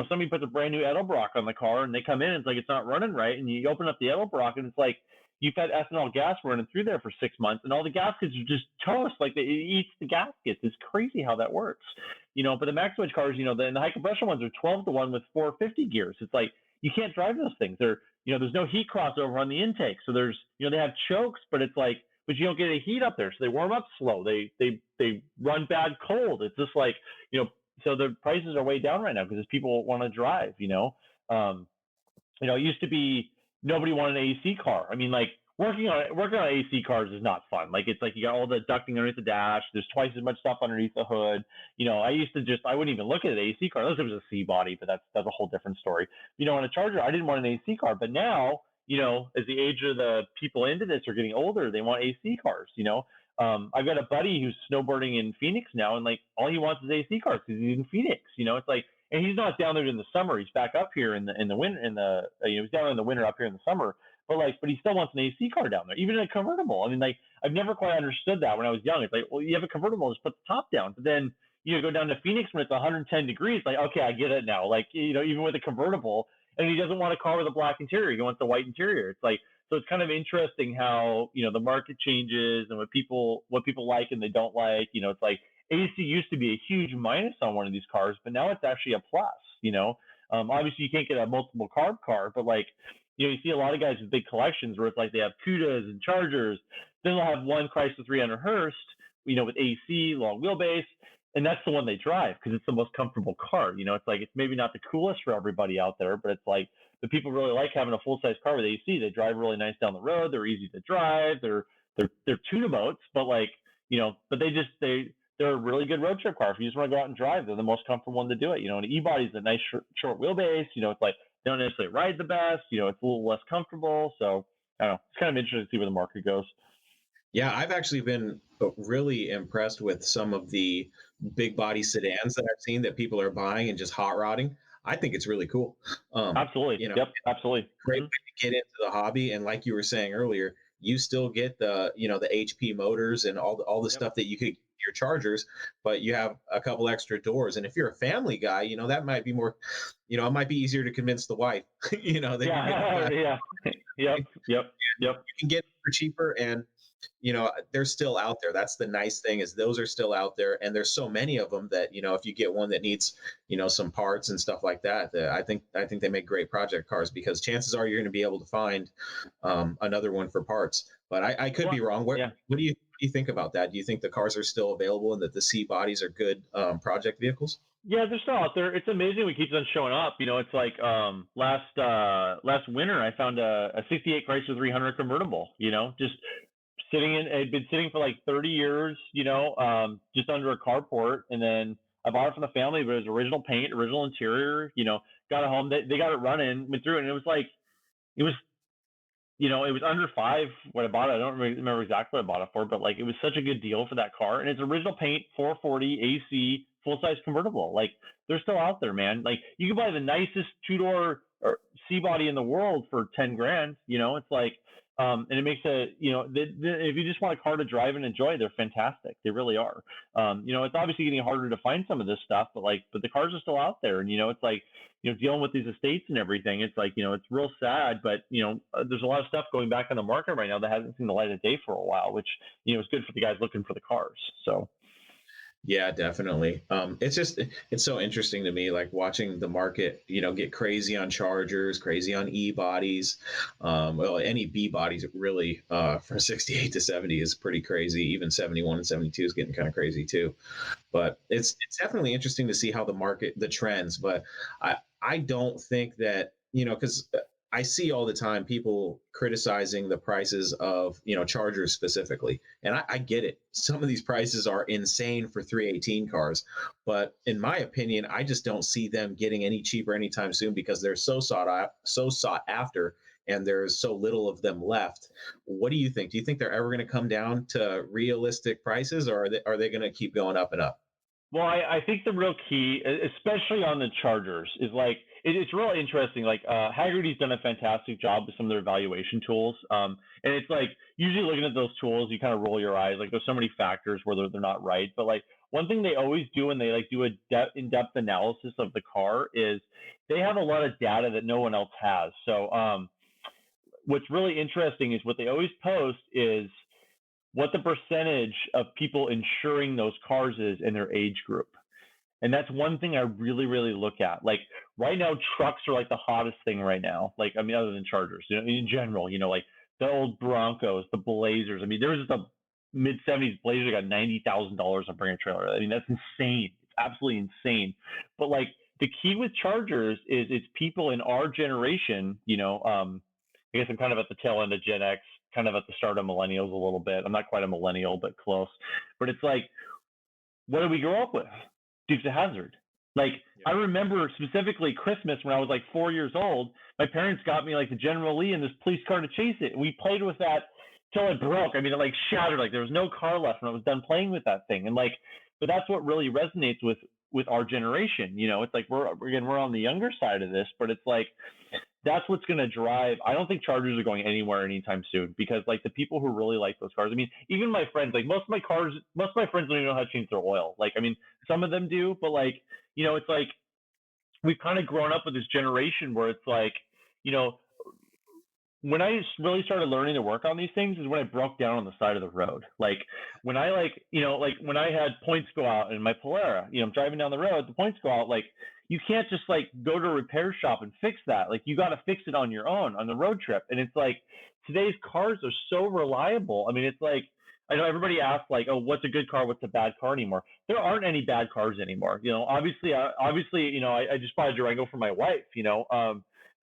somebody puts a brand new Edelbrock on the car and they come in and it's like, it's not running right. And you open up the Edelbrock and it's like, you've had ethanol gas running through there for 6 months, and all the gaskets are just toast. Like, it eats the gaskets. It's crazy how that works. But the Max Wedge cars, the high compression ones are 12-to-1 with 450 gears. It's like, you can't drive those things. There's no heat crossover on the intake. So there's, they have chokes, but it's like, but you don't get any heat up there, so they warm up slow. They run bad cold. It's just like, so the prices are way down right now because people want to drive. It used to be nobody wanted an AC car. I mean, like working on AC cars is not fun. Like it's like you got all the ducting underneath the dash. There's twice as much stuff underneath the hood. I wouldn't even look at an AC car unless it was a C body, but that's a whole different story. On a Charger, I didn't want an AC car, but now, as the age of the people into this are getting older, they want AC cars. I've got a buddy who's snowboarding in Phoenix now, and like all he wants is AC cars because he's in Phoenix. It's like, and he's not down there in the summer. He's back up here in the winter. He's down in the winter up here in the summer. But he still wants an AC car down there, even in a convertible. I mean, like I've never quite understood that when I was young. It's like, well, you have a convertible, just put the top down. But then go down to Phoenix when it's 110 degrees. Like, okay, I get it now. Like, even with a convertible, and he doesn't want a car with a black interior. He wants a white interior. It's like, so it's kind of interesting how the market changes and what people like and they don't like. It's like AC used to be a huge minus on one of these cars, but now it's actually a plus. Obviously you can't get a multiple carb car, but like, you see a lot of guys with big collections where it's like they have Cudas and Chargers. Then they'll have one Chrysler 300 Hearst, with AC, long wheelbase, and that's the one they drive because it's the most comfortable car. It's like it's maybe not the coolest for everybody out there, but it's like the people really like having a full size car with AC. They drive really nice down the road. They're easy to drive. They're tune-a-boats, but like but they're a really good road trip car. If you just want to go out and drive, they're the most comfortable one to do it. An e-body is a nice short wheelbase. It's like they don't necessarily ride the best. It's a little less comfortable. So I don't know. It's kind of interesting to see where the market goes. Yeah, I've actually been really impressed with some of the big body sedans that I've seen that people are buying and just hot rodding. I think it's really cool. Absolutely. Yep. Absolutely. Great way to get into the hobby. And like you were saying earlier, you still get the HP motors and all the stuff that you could your Chargers, but you have a couple extra doors. And if you're a family guy, that might be more, it might be easier to convince the wife, Yeah. Yep. You can get it for cheaper, and they're still out there. That's the nice thing, is those are still out there, and there's so many of them that if you get one that needs some parts and stuff like that, I think they make great project cars, because chances are you're going to be able to find another one for parts. But I could be wrong. What do you think about that? Do you think the cars are still available and that the C bodies are good project vehicles? Yeah, they're still out there. It's amazing what keeps on showing up. It's like last winter I found a 68 Chrysler 300 convertible, just it'd been sitting for like 30 years, just under a carport. And then I bought it from the family, but it was original paint, original interior, got it home. They got it running, went through it, and it was like, it was under $5 when I bought it. I don't remember exactly what I bought it for, but like it was such a good deal for that car. And it's original paint, 440 AC, full size convertible. Like they're still out there, man. Like you can buy the nicest two-door or C body in the world for 10 grand. It's like, and it makes if you just want a car to drive and enjoy, they're fantastic. They really are. It's obviously getting harder to find some of this stuff, but the cars are still out there. And, it's like, dealing with these estates and everything, it's like, it's real sad, but, there's a lot of stuff going back on the market right now that hasn't seen the light of day for a while, which, is good for the guys looking for the cars. So. Yeah, definitely. It's so interesting to me, like watching the market, get crazy on Chargers, crazy on E-bodies. Well, any B bodies really, from 68 to 70 is pretty crazy. Even 71 and 72 is getting kind of crazy too. But it's definitely interesting to see how the trends. But I don't think that, because I see all the time people criticizing the prices of, Chargers specifically. And I get it. Some of these prices are insane for 318 cars. But in my opinion, I just don't see them getting any cheaper anytime soon, because they're so sought after, and there's so little of them left. What do you think? Do you think they're ever going to come down to realistic prices, or are they going to keep going up and up? Well, I think the real key, especially on the Chargers, is like it's really interesting. Like Hergert's done a fantastic job with some of their evaluation tools, and it's like usually looking at those tools, you kind of roll your eyes. Like there's so many factors where they're not right, but like one thing they always do when they like do a in-depth analysis of the car is they have a lot of data that no one else has. So what's really interesting is what they always post is what the percentage of people insuring those cars is in their age group. And that's one thing I really, really look at. Like right now, trucks are like the hottest thing right now. Like, I mean, other than Chargers, in general, like the old Broncos, the Blazers. I mean, there was just a mid 70s Blazer got $90,000 on bring a trailer. I mean, that's insane. It's absolutely insane. But like the key with Chargers is it's people in our generation, I guess I'm kind of at the tail end of Gen X, kind of at the start of millennials a little bit. I'm not quite a millennial, but close. But it's like, what did we grow up with? Dukes of Hazzard. Like, yeah. I remember specifically Christmas when I was like 4 years old, my parents got me like the General Lee and this police car to chase it. And we played with that till it broke. I mean, it like shattered. Like there was no car left when I was done playing with that thing. And like, but that's what really resonates with our generation. It's like we're on the younger side of this, but it's like, that's what's going to drive. I don't think Chargers are going anywhere anytime soon because like the people who really like those cars, I mean, even my friends, like most of my friends don't even know how to change their oil. Like, I mean, some of them do, but like, it's like we've kind of grown up with this generation where it's like, when I really started learning to work on these things is when I broke down on the side of the road. Like when I when I had points go out in my Polera, I'm driving down the road, the points go out, like you can't just like go to a repair shop and fix that. Like you got to fix it on your own on the road trip. And it's like today's cars are so reliable. I mean, it's like, I know everybody asks like, oh, what's a good car? What's a bad car anymore? There aren't any bad cars anymore. Obviously, I just bought a Durango for my wife,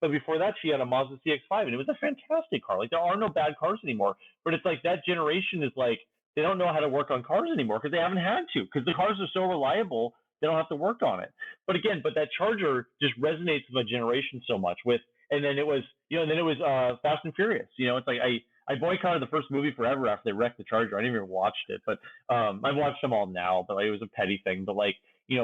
but before that, she had a Mazda CX-5, and it was a fantastic car. Like, there are no bad cars anymore. But it's like that generation is like, they don't know how to work on cars anymore because they haven't had to because the cars are so reliable, they don't have to work on it. But again, that Charger just resonates with my generation so much and then it was Fast and Furious. It's like I boycotted the first movie forever after they wrecked the Charger. I didn't even watch it, but I've watched them all now, but like, it was a petty thing. But like,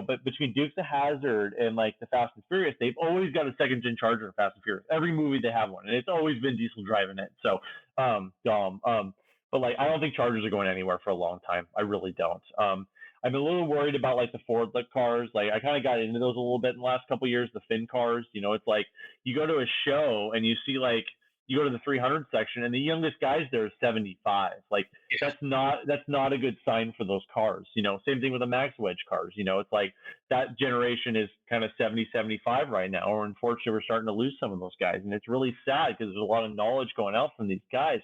but between Dukes of Hazzard and like the Fast and Furious, they've always got a second gen Charger in Fast and Furious. Every movie they have one, and it's always been Diesel driving it. So, but like, I don't think Chargers are going anywhere for a long time. I really don't. I'm a little worried about like the Ford cars. Like I kind of got into those a little bit in the last couple of years, the Fin cars. It's like you go to a show and you see like, you go to the 300 section and the youngest guys there is 75. Like that's not a good sign for those cars. Same thing with the Max Wedge cars. It's like that generation is kind of 70, 75 right now. Or unfortunately, we're starting to lose some of those guys. And it's really sad because there's a lot of knowledge going out from these guys.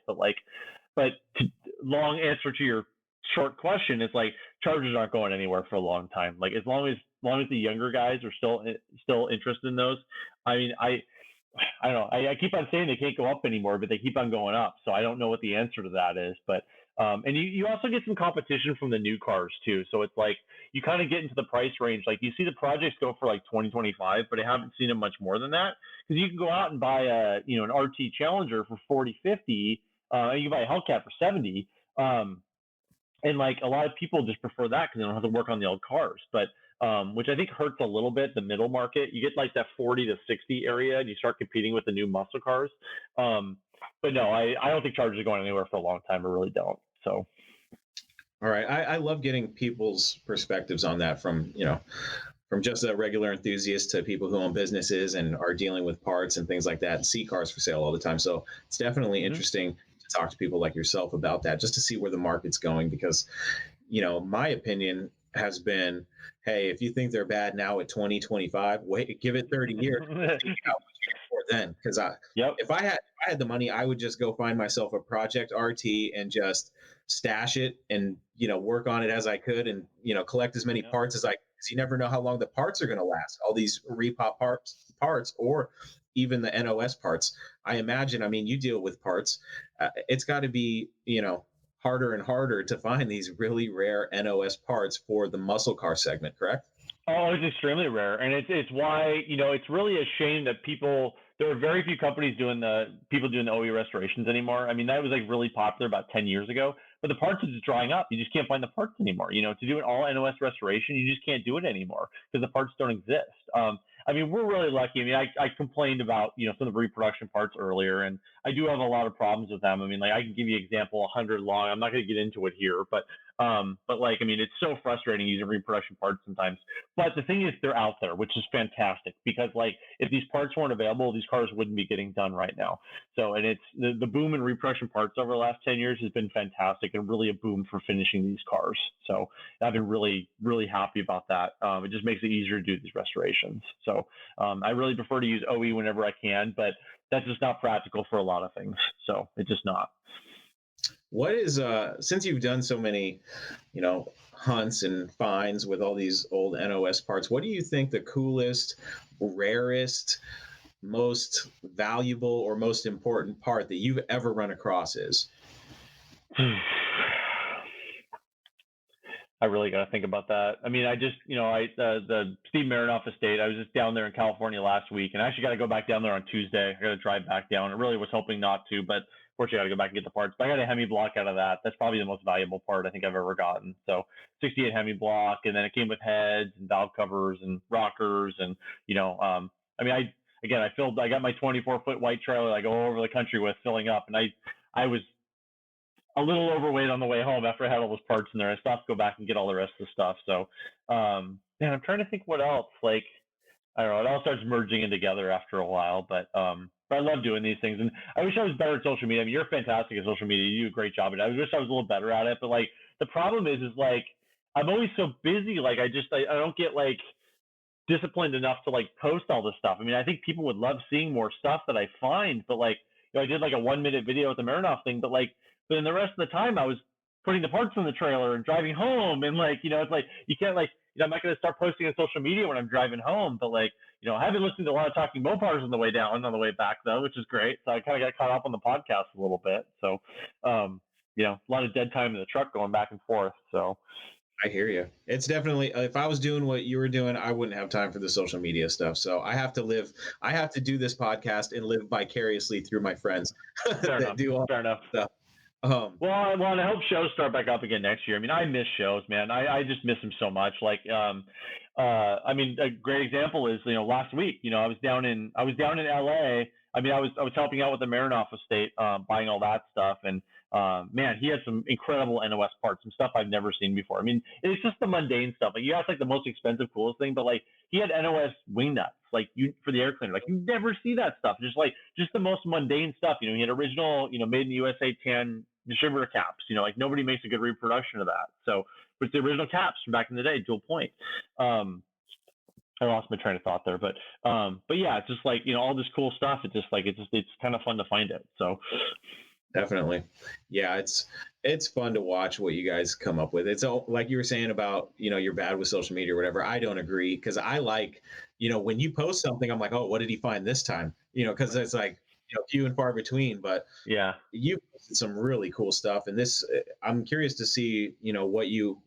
Long answer to your short question is like Chargers aren't going anywhere for a long time. Like as long as the younger guys are still interested in those. I mean, I don't know. I keep on saying they can't go up anymore, but they keep on going up. So I don't know what the answer to that is. But and you also get some competition from the new cars too. So it's like you kind of get into the price range. Like you see the projects go for like 20-25, but I haven't seen them much more than that because you can go out and buy an RT Challenger for 40-50. You can buy a Hellcat for 70. And like a lot of people just prefer that because they don't have to work on the old cars. But which I think hurts a little bit the middle market. You get like that 40 to 60 area and you start competing with the new muscle cars. But no, I don't think Chargers are going anywhere for a long time. I really don't. So. All right. I love getting people's perspectives on that from just a regular enthusiast to people who own businesses and are dealing with parts and things like that and see cars for sale all the time. So it's definitely interesting to talk to people like yourself about that just to see where the market's going because, my opinion has been, hey, if you think they're bad now at 2025, wait, give it 30 years. Then, because if I had the money, I would just go find myself a Project RT and just stash it and work on it as I could and collect as many parts as I. Because you never know how long the parts are going to last. All these repop parts, or even the NOS parts. I imagine. I mean, you deal with parts. It's got to be harder and harder to find these really rare NOS parts for the muscle car segment, correct? Oh, it's extremely rare. And it's why, it's really a shame that there are very few companies doing the OE restorations anymore. I mean, that was like really popular about 10 years ago, but the parts are just drying up. You just can't find the parts anymore. To do an all NOS restoration, you just can't do it anymore because the parts don't exist. I mean, we're really lucky. I mean, I complained about, some of the reproduction parts earlier, and I do have a lot of problems with them. I mean, like I can give you an example, 100 long. I'm not going to get into it here, but like, I mean, it's so frustrating using reproduction parts sometimes. But the thing is, they're out there, which is fantastic because, like, if these parts weren't available, these cars wouldn't be getting done right now. So, and it's the boom in reproduction parts over the last 10 years has been fantastic and really a boom for finishing these cars. So, I've been really, really happy about that. It just makes it easier to do these restorations. So, I really prefer to use OE whenever I can, but that's just not practical for a lot of things. So it's just not. What is since you've done so many, hunts and finds with all these old NOS parts, what do you think the coolest, rarest, most valuable, or most important part that you've ever run across is? I really got to think about that. I mean, I just, the Steve Marinoff estate, I was just down there in California last week, and I actually got to go back down there on Tuesday. I got to drive back down. I really was hoping not to, but fortunately, I got to go back and get the parts. But I got a Hemi block out of that. That's probably the most valuable part I think I've ever gotten. So 68 Hemi block, and then it came with heads and valve covers and rockers, and I got my 24-foot white trailer I go all over the country with, filling up, and I was a little overweight on the way home after I had all those parts in there. I stopped to go back and get all the rest of the stuff. So, I'm trying to think what else. Like, I don't know. It all starts merging in together after a while, but I love doing these things, and I wish I was better at social media. I mean, you're fantastic at social media. You do a great job at it. I wish I was a little better at it, but like the problem is like I'm always so busy. Like I don't get like disciplined enough to like post all this stuff. I mean, I think people would love seeing more stuff that I find, but like I did like a 1-minute video with the Marinoff thing, but then the rest of the time I was putting the parts in the trailer and driving home, and it's like you can't I'm not going to start posting on social media when I'm driving home, but I have been listening to a lot of Talking Mopars on the way down, on the way back though, which is great. So I kind of got caught up on the podcast a little bit. So, a lot of dead time in the truck going back and forth. So I hear you. It's definitely, if I was doing what you were doing, I wouldn't have time for the social media stuff. So I have to do this podcast and live vicariously through my friends that do all that stuff. Well, I hope shows start back up again next year. I mean, I miss shows, man. I just miss them so much. A great example is, last week, I was down in LA. I mean, I was helping out with the Marinoff estate, buying all that stuff. And, man, he had some incredible NOS parts, some stuff I've never seen before. I mean, it's just the mundane stuff. Like, you ask the most expensive, coolest thing, but he had NOS wing nuts, for the air cleaner. You never see that stuff. Just the most mundane stuff. He had original, made in the USA tan distributor caps. Nobody makes a good reproduction of that. So, but it's the original caps from back in the day, dual point. I lost my train of thought there, but yeah, it's just all this cool stuff. It's kind of fun to find it. So definitely, yeah, it's fun to watch what you guys come up with. It's all like you were saying about you're bad with social media or whatever. I don't agree, because I when you post something, I'm like, oh, what did he find this time? Because it's few and far between, but yeah, you posted some really cool stuff, and this I'm curious to see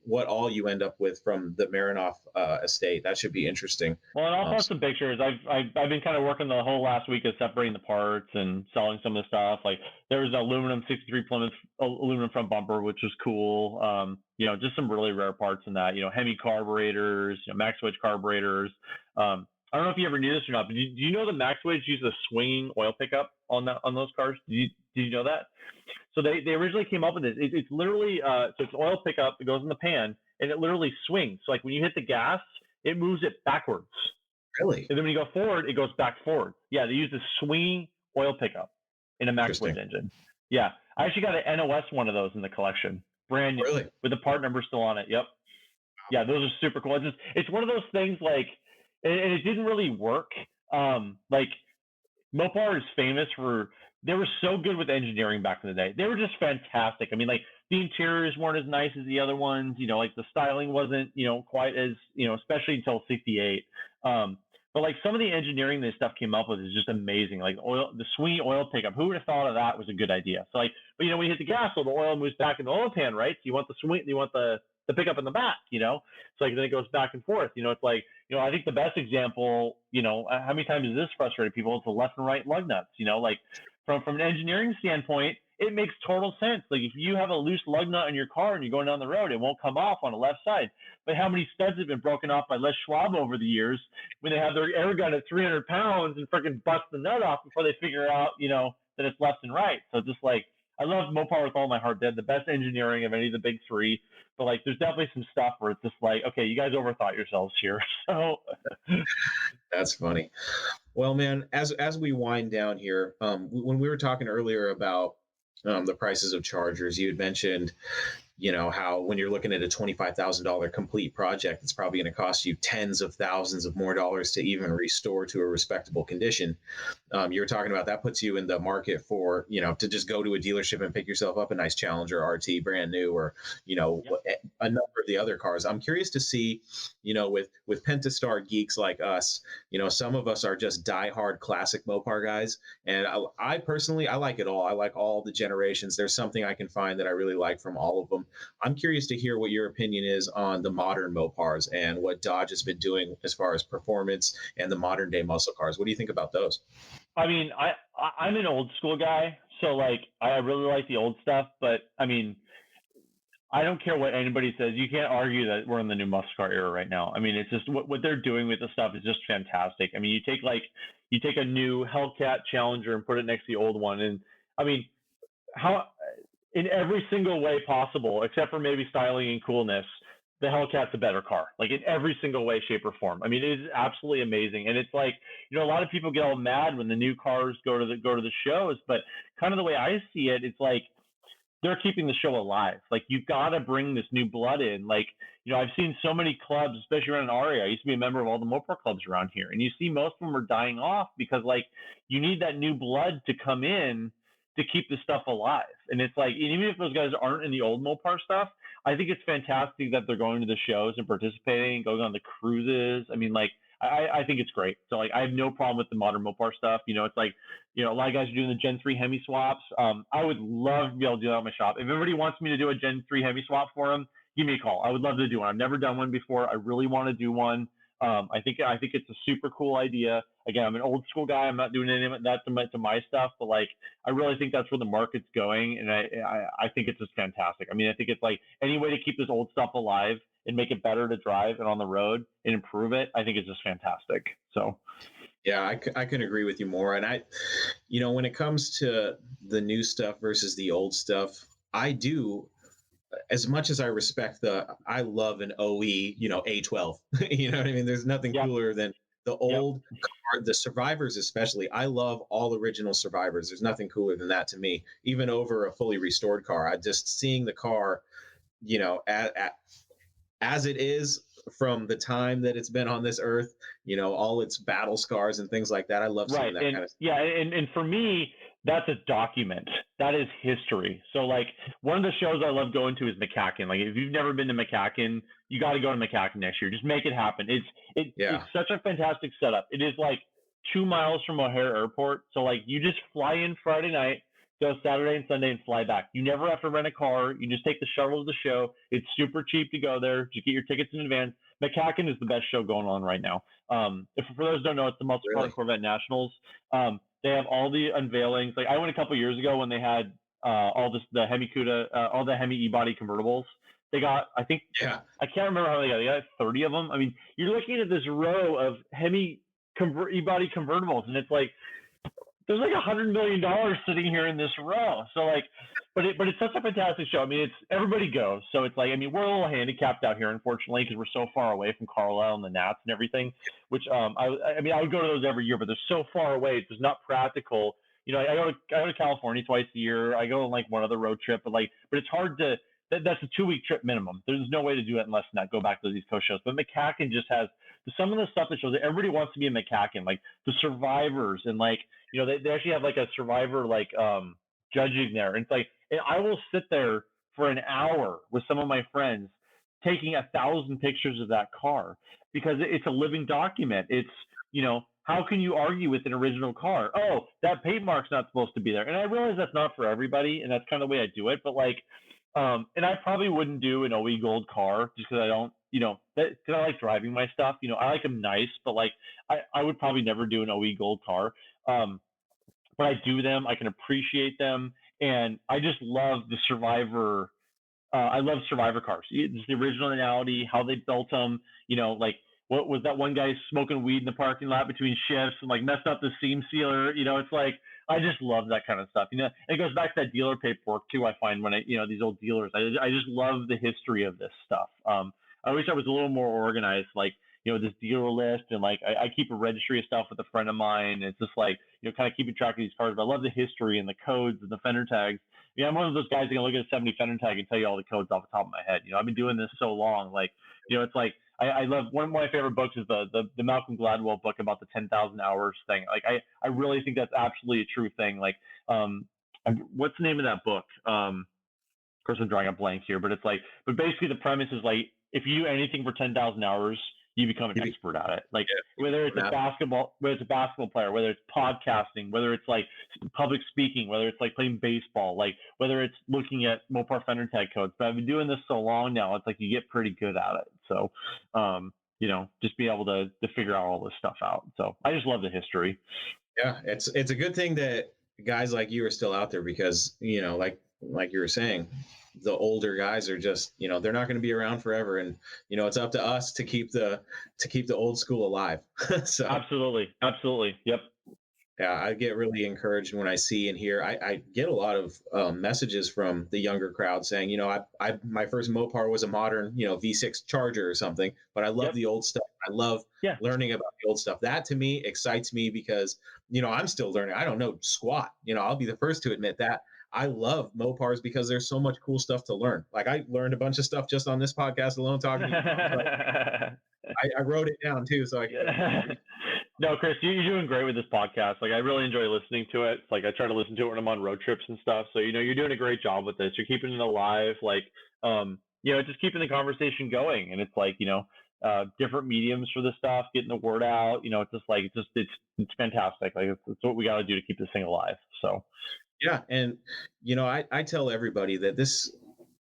what all you end up with from the Marinoff estate. That should be interesting. Well, and I'll post some pictures. I've been kind of working the whole last week of separating the parts and selling some of the stuff. There was an aluminum 63 Plymouth aluminum front bumper, which was cool. Just some really rare parts in that. Hemi carburetors, Max Wedge carburetors. I don't know if you ever knew this or not, but do you know that Max Wedge uses a swinging oil pickup on those cars? Did you know that? So they originally came up with this. It's literally so it's oil pickup. It goes in the pan and it literally swings. So when you hit the gas, it moves it backwards. Really? And then when you go forward, it goes back forward. Yeah, they use a swinging oil pickup in a Max Wedge engine. Yeah, I actually got an NOS one of those in the collection, brand new, really? with the part number still on it. Yep. Yeah, those are super cool. It's one of those things and it didn't really work. Mopar is famous for, they were so good with engineering back in the day. They were just fantastic. I mean, the interiors weren't as nice as the other ones. The styling wasn't, quite as, especially until 68. But some of the engineering this stuff came up with is just amazing. The swinging oil pickup, who would have thought of that was a good idea? So but when you hit the gas, the oil moves back in the oil pan, right? So you want the pickup in the back, so then it goes back and forth. I think the best example, how many times has this frustrated people? It's the left and right lug nuts. From an engineering standpoint, it makes total sense. If you have a loose lug nut in your car and you're going down the road, it won't come off on the left side. But how many studs have been broken off by Les Schwab over the years when they have their air gun at 300 pounds and freaking bust the nut off before they figure out, that it's left and right. So just I love Mopar with all my heart. They had the best engineering of any of the big three, but there's definitely some stuff where it's just okay, you guys overthought yourselves here. So that's funny. Well, man, as we wind down here, when we were talking earlier about the prices of chargers, you had mentioned how when you're looking at a $25,000 complete project, it's probably going to cost you tens of thousands of more dollars to even restore to a respectable condition. You're talking about that puts you in the market for, to just go to a dealership and pick yourself up a nice Challenger RT brand new, or, a number of the other cars. I'm curious to see, with Pentastar geeks like us, some of us are just diehard classic Mopar guys. And I personally, I like it all. I like all the generations. There's something I can find that I really like from all of them. I'm curious to hear what your opinion is on the modern Mopars and what Dodge has been doing as far as performance and the modern day muscle cars. What do you think about those? I mean, I'm an old school guy, so like I really like the old stuff, but I mean, I don't care what anybody says. You can't argue that we're in the new muscle car era right now. I mean, it's just what they're doing with the stuff is just fantastic. I mean, you take a new Hellcat Challenger and put it next to the old one, and I mean, how in every single way possible, except for maybe styling and coolness, the Hellcat's a better car, like in every single way, shape, or form. I mean, it is absolutely amazing. And it's like, a lot of people get all mad when the new cars go to the shows, but kind of the way I see it, it's like they're keeping the show alive. Like, you've got to bring this new blood in. Like, I've seen so many clubs, especially around our area. I used to be a member of all the Mopar clubs around here, and you see most of them are dying off because, like, you need that new blood to come in to keep the stuff alive. And it's like, even if those guys aren't in the old Mopar stuff, I think it's fantastic that they're going to the shows and participating, going on the cruises. I mean, like, I think it's great. So, like, I have no problem with the modern Mopar stuff. It's like, a lot of guys are doing the Gen 3 Hemi swaps. I would love to be able to do that in my shop. If everybody wants me to do a Gen 3 Hemi swap for them, give me a call. I would love to do one. I've never done one before. I really want to do one. I think it's a super cool idea. Again, I'm an old school guy. I'm not doing any of that to my stuff, but like, I really think that's where the market's going, and I think it's just fantastic. I mean, I think it's like any way to keep this old stuff alive and make it better to drive and on the road and improve it, I think it's just fantastic. So, yeah, I can agree with you more. And when it comes to the new stuff versus the old stuff, I do. As much as I respect I love an OE, A12. You know what I mean? There's nothing cooler than the old car, the Survivors especially. I love all original Survivors. There's nothing cooler than that to me, even over a fully restored car. I just seeing the car, as it is from the time that it's been on this earth, all its battle scars and things like that. I love seeing that kind of stuff. Yeah, and for me, that's a document. That is history. So, like, one of the shows I love going to is McCacken. Like, if you've never been to McCacken, you got to go to McCacken next year. Just make it happen. It's such a fantastic setup. It is like 2 miles from O'Hare Airport. So, like, you just fly in Friday night, go Saturday and Sunday, and fly back. You never have to rent a car. You just take the shuttle to the show. It's super cheap to go there. Just get your tickets in advance. McCacken is the best show going on right now. If for those who don't know, it's the Muscle Car and Corvette Nationals. They have all the unveilings. Like, I went a couple years ago when they had the Hemi Cuda, all the Hemi E-body convertibles. They got, I think, I can't remember how they got. They got 30 of them. I mean, you're looking at this row of Hemi E-body convertibles, and it's like, there's like $100 million sitting here in this row. So, like, but it's such a fantastic show. I mean, everybody goes. So it's like, I mean, we're a little handicapped out here, unfortunately, because we're so far away from Carlisle and the Nats and everything, which, I would go to those every year, but they're so far away. It's just not practical. I go to California twice a year. I go on like one other road trip, but it's hard to, that's a 2-week trip minimum. There's no way to do it unless not go back to these coast shows. But McCacken just has some of the stuff that shows that everybody wants to be a McCacken, like the Survivors, and like, they actually have like a Survivor like judging there. And it's like, and I will sit there for an hour with some of my friends taking 1,000 pictures of that car because it's a living document. It's, how can you argue with an original car? Oh, that paint mark's not supposed to be there. And I realize that's not for everybody, and that's kind of the way I do it. But like, and I probably wouldn't do an OE Gold car just because I don't, because I like driving my stuff. I like them nice, but like, I would probably never do an OE Gold car. But I do them. I can appreciate them, and I just love the Survivor. I love Survivor cars. It's the originality, how they built them. Like, what was that one guy smoking weed in the parking lot between shifts and like messed up the seam sealer? It's like, I just love that kind of stuff. And it goes back to that dealer paperwork too. I find when these old dealers, I just love the history of this stuff. I wish I was a little more organized, like, this dealer list, and like I keep a registry of stuff with a friend of mine. It's just like, kind of keeping track of these cars. But I love the history and the codes and the fender tags. Yeah, I'm one of those guys that can look at a 70 fender tag and tell you all the codes off the top of my head. I've been doing this so long. Like, it's like I love one of my favorite books is the Malcolm Gladwell book about the 10,000 hours thing. Like, I really think that's absolutely a true thing. Like, what's the name of that book? Of course, I'm drawing a blank here, but but basically the premise is like, if you do anything for 10,000 hours, you become an expert at it. Like, whether it's a basketball player, whether it's podcasting, whether it's like public speaking, whether it's like playing baseball, like whether it's looking at Mopar fender tag codes. But I've been doing this so long now, it's like you get pretty good at it. So, just be able to figure out all this stuff out. So I just love the history. Yeah, it's a good thing that guys like you are still out there, because like you were saying, the older guys are just, they're not going to be around forever, and it's up to us to keep the old school alive. So absolutely, yep. Yeah, I get really encouraged when I see and hear. I get a lot of messages from the younger crowd saying, I my first Mopar was a modern, V6 Charger or something, but I love the old stuff. I love learning about the old stuff. That to me excites me because, I'm still learning. I don't know squat. I'll be the first to admit that. I love Mopars because there's so much cool stuff to learn. Like, I learned a bunch of stuff just on this podcast alone talking to you. I wrote it down too, so I can. No, Chris, you're doing great with this podcast. Like, I really enjoy listening to it. It's like I try to listen to it when I'm on road trips and stuff. So, you're doing a great job with this. You're keeping it alive. Like, just keeping the conversation going. And it's like, different mediums for this stuff, getting the word out. It's fantastic. Like, it's what we got to do to keep this thing alive. So. Yeah. And, I tell everybody that this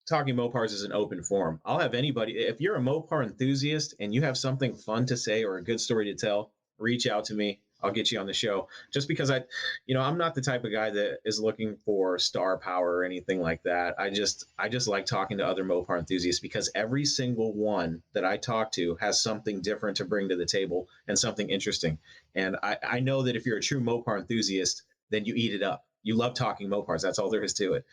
Talking Mopars is an open forum. I'll have anybody, if you're a Mopar enthusiast and you have something fun to say or a good story to tell, reach out to me. I'll get you on the show, just because I'm not the type of guy that is looking for star power or anything like that. I just like talking to other Mopar enthusiasts, because every single one that I talk to has something different to bring to the table and something interesting. And I know that if you're a true Mopar enthusiast, then you eat it up. You love talking Mopars. That's all there is to it.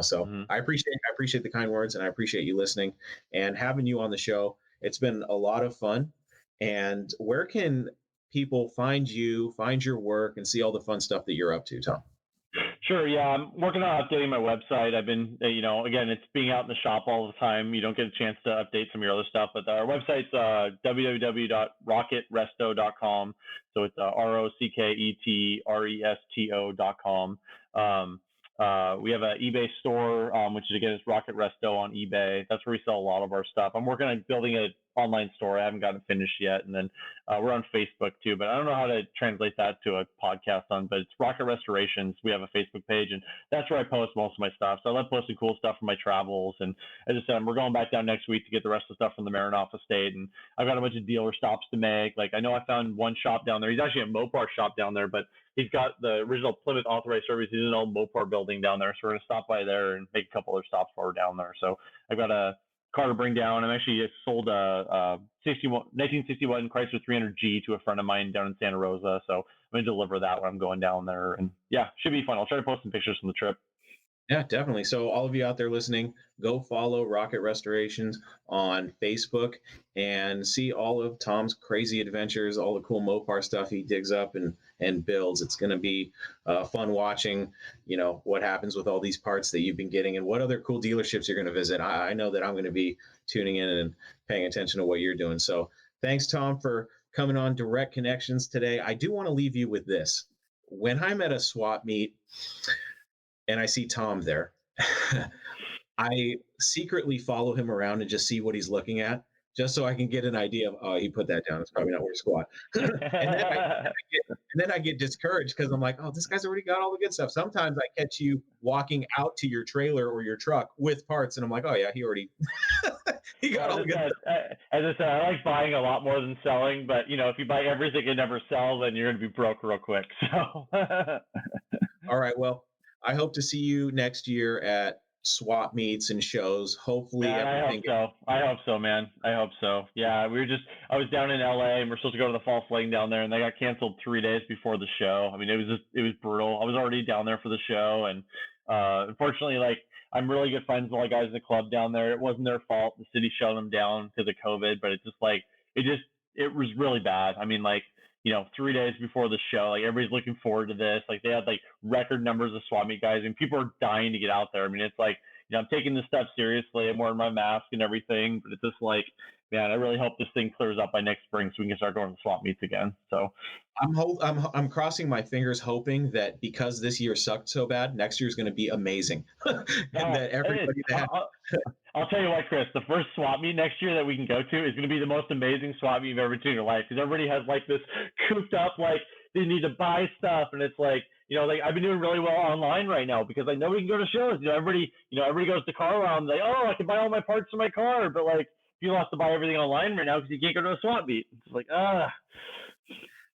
So I appreciate the kind words, and I appreciate you listening and having you on the show. It's been a lot of fun. And where can people find you, find your work, and see all the fun stuff that you're up to, Tom? Sure. Yeah, I'm working on updating my website. I've been, again, it's being out in the shop all the time. You don't get a chance to update some of your other stuff, but our website's www.rocketresto.com. So it's ROCKETRESTO.com. We have an eBay store, which is, again, is Rocket Resto on eBay. That's where we sell a lot of our stuff. I'm working on building an online store. I haven't gotten it finished yet. And then we're on Facebook too, but I don't know how to translate that to a podcast but it's Rocket Restorations. We have a Facebook page, and that's where I post most of my stuff. So I love posting cool stuff from my travels. And as I said, we're going back down next week to get the rest of the stuff from the Marinoff estate. And I've got a bunch of dealer stops to make. Like, I know I found one shop down there. He's actually a Mopar shop down there, but he's got the original Plymouth authorized service. He's in an old Mopar building down there. So we're going to stop by there and make a couple other stops while we're down there. So I've got a car to bring down. I'm actually sold a 1961 Chrysler 300G to a friend of mine down in Santa Rosa. So I'm going to deliver that when I'm going down there. And yeah, should be fun. I'll try to post some pictures from the trip. Yeah, definitely. So all of you out there listening, go follow Rocket Restorations on Facebook and see all of Tom's crazy adventures, all the cool Mopar stuff he digs up and builds. It's going to be fun watching, what happens with all these parts that you've been getting and what other cool dealerships you're going to visit. I know that I'm going to be tuning in and paying attention to what you're doing. So thanks, Tom, for coming on Direct Connections today. I do want to leave you with this. When I'm at a swap meet and I see Tom there, I secretly follow him around and just see what he's looking at, just so I can get an idea of, oh, he put that down. It's probably not worth squat. and then I get discouraged because I'm like, oh, this guy's already got all the good stuff. Sometimes I catch you walking out to your trailer or your truck with parts, and I'm like, oh yeah, he already he got all the good stuff. As I said, I like buying a lot more than selling, but if you buy everything and never sell, then you're going to be broke real quick. So all right, well, I hope to see you next year at swap meets and shows. Hopefully, I hope so, man. I hope so. Yeah, I was down in LA and we're supposed to go to the fall fling down there, and they got canceled 3 days before the show. I mean, it was brutal. I was already down there for the show, and unfortunately, like, I'm really good friends with all the guys in the club down there. It wasn't their fault. The city shut them down because of COVID, but it was really bad. I mean, like, 3 days before the show. Like everybody's looking forward to this. Like they had like record numbers of swap meet guys, and people are dying to get out there. I mean, it's like, I'm taking this stuff seriously. I'm wearing my mask and everything, but it's just like, man, I really hope this thing clears up by next spring so we can start going to swap meets again. So I'm crossing my fingers, hoping that because this year sucked so bad, next year's going to be amazing, and that everybody I'll tell you what, Chris, the first swap meet next year that we can go to is going to be the most amazing swap meet you've ever seen in your life, because everybody has like this cooped up, like they need to buy stuff, and it's like, like I've been doing really well online right now because like nobody can go to shows. Everybody goes to car around, like, oh, I can buy all my parts for my car, but like people have to buy everything online right now because you can't go to a swap meet. It's like,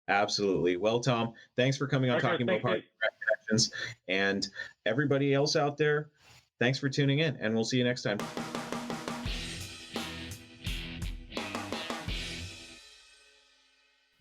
Absolutely. Well, Tom, thanks for coming on Talking Mopars Connections, and everybody else out there, thanks for tuning in, and we'll see you next time.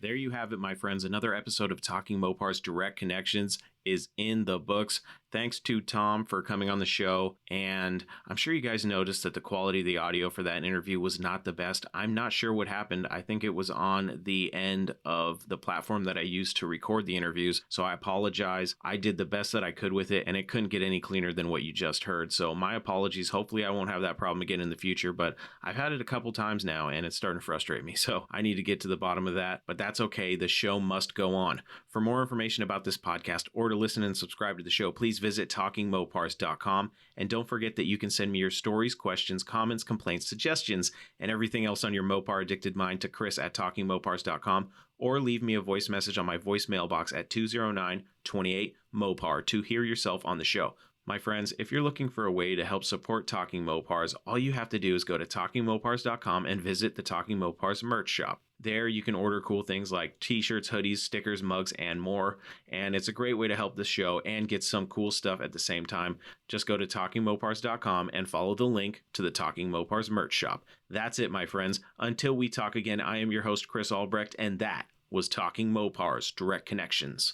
There you have it, my friends. Another episode of Talking Mopars Direct Connections is in the books. Thanks to Tom for coming on the show. And I'm sure you guys noticed that the quality of the audio for that interview was not the best. I'm not sure what happened. I think it was on the end of the platform that I used to record the interviews. So I apologize. I did the best that I could with it, and it couldn't get any cleaner than what you just heard. So my apologies. Hopefully I won't have that problem again in the future, but I've had it a couple times now and it's starting to frustrate me. So I need to get to the bottom of that, but that's okay. The show must go on. For more information about this podcast or to listen and subscribe to the show, please visit talkingmopars.com. And don't forget that you can send me your stories, questions, comments, complaints, suggestions, and everything else on your Mopar addicted mind to chris@talkingmopars.com, or leave me a voice message on my voicemail box at 209-28-MOPAR to hear yourself on the show. My friends, if you're looking for a way to help support Talking Mopars, all you have to do is go to talkingmopars.com and visit the Talking Mopars merch shop. There you can order cool things like t-shirts, hoodies, stickers, mugs, and more. And it's a great way to help the show and get some cool stuff at the same time. Just go to talkingmopars.com and follow the link to the Talking Mopars merch shop. That's it, my friends. Until we talk again, I am your host, Chris Albrecht, and that was Talking Mopars Direct Connections.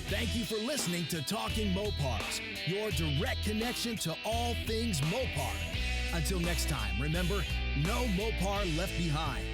Thank you for listening to Talking Mopars, your direct connection to all things Mopar. Until next time, remember, no Mopar left behind.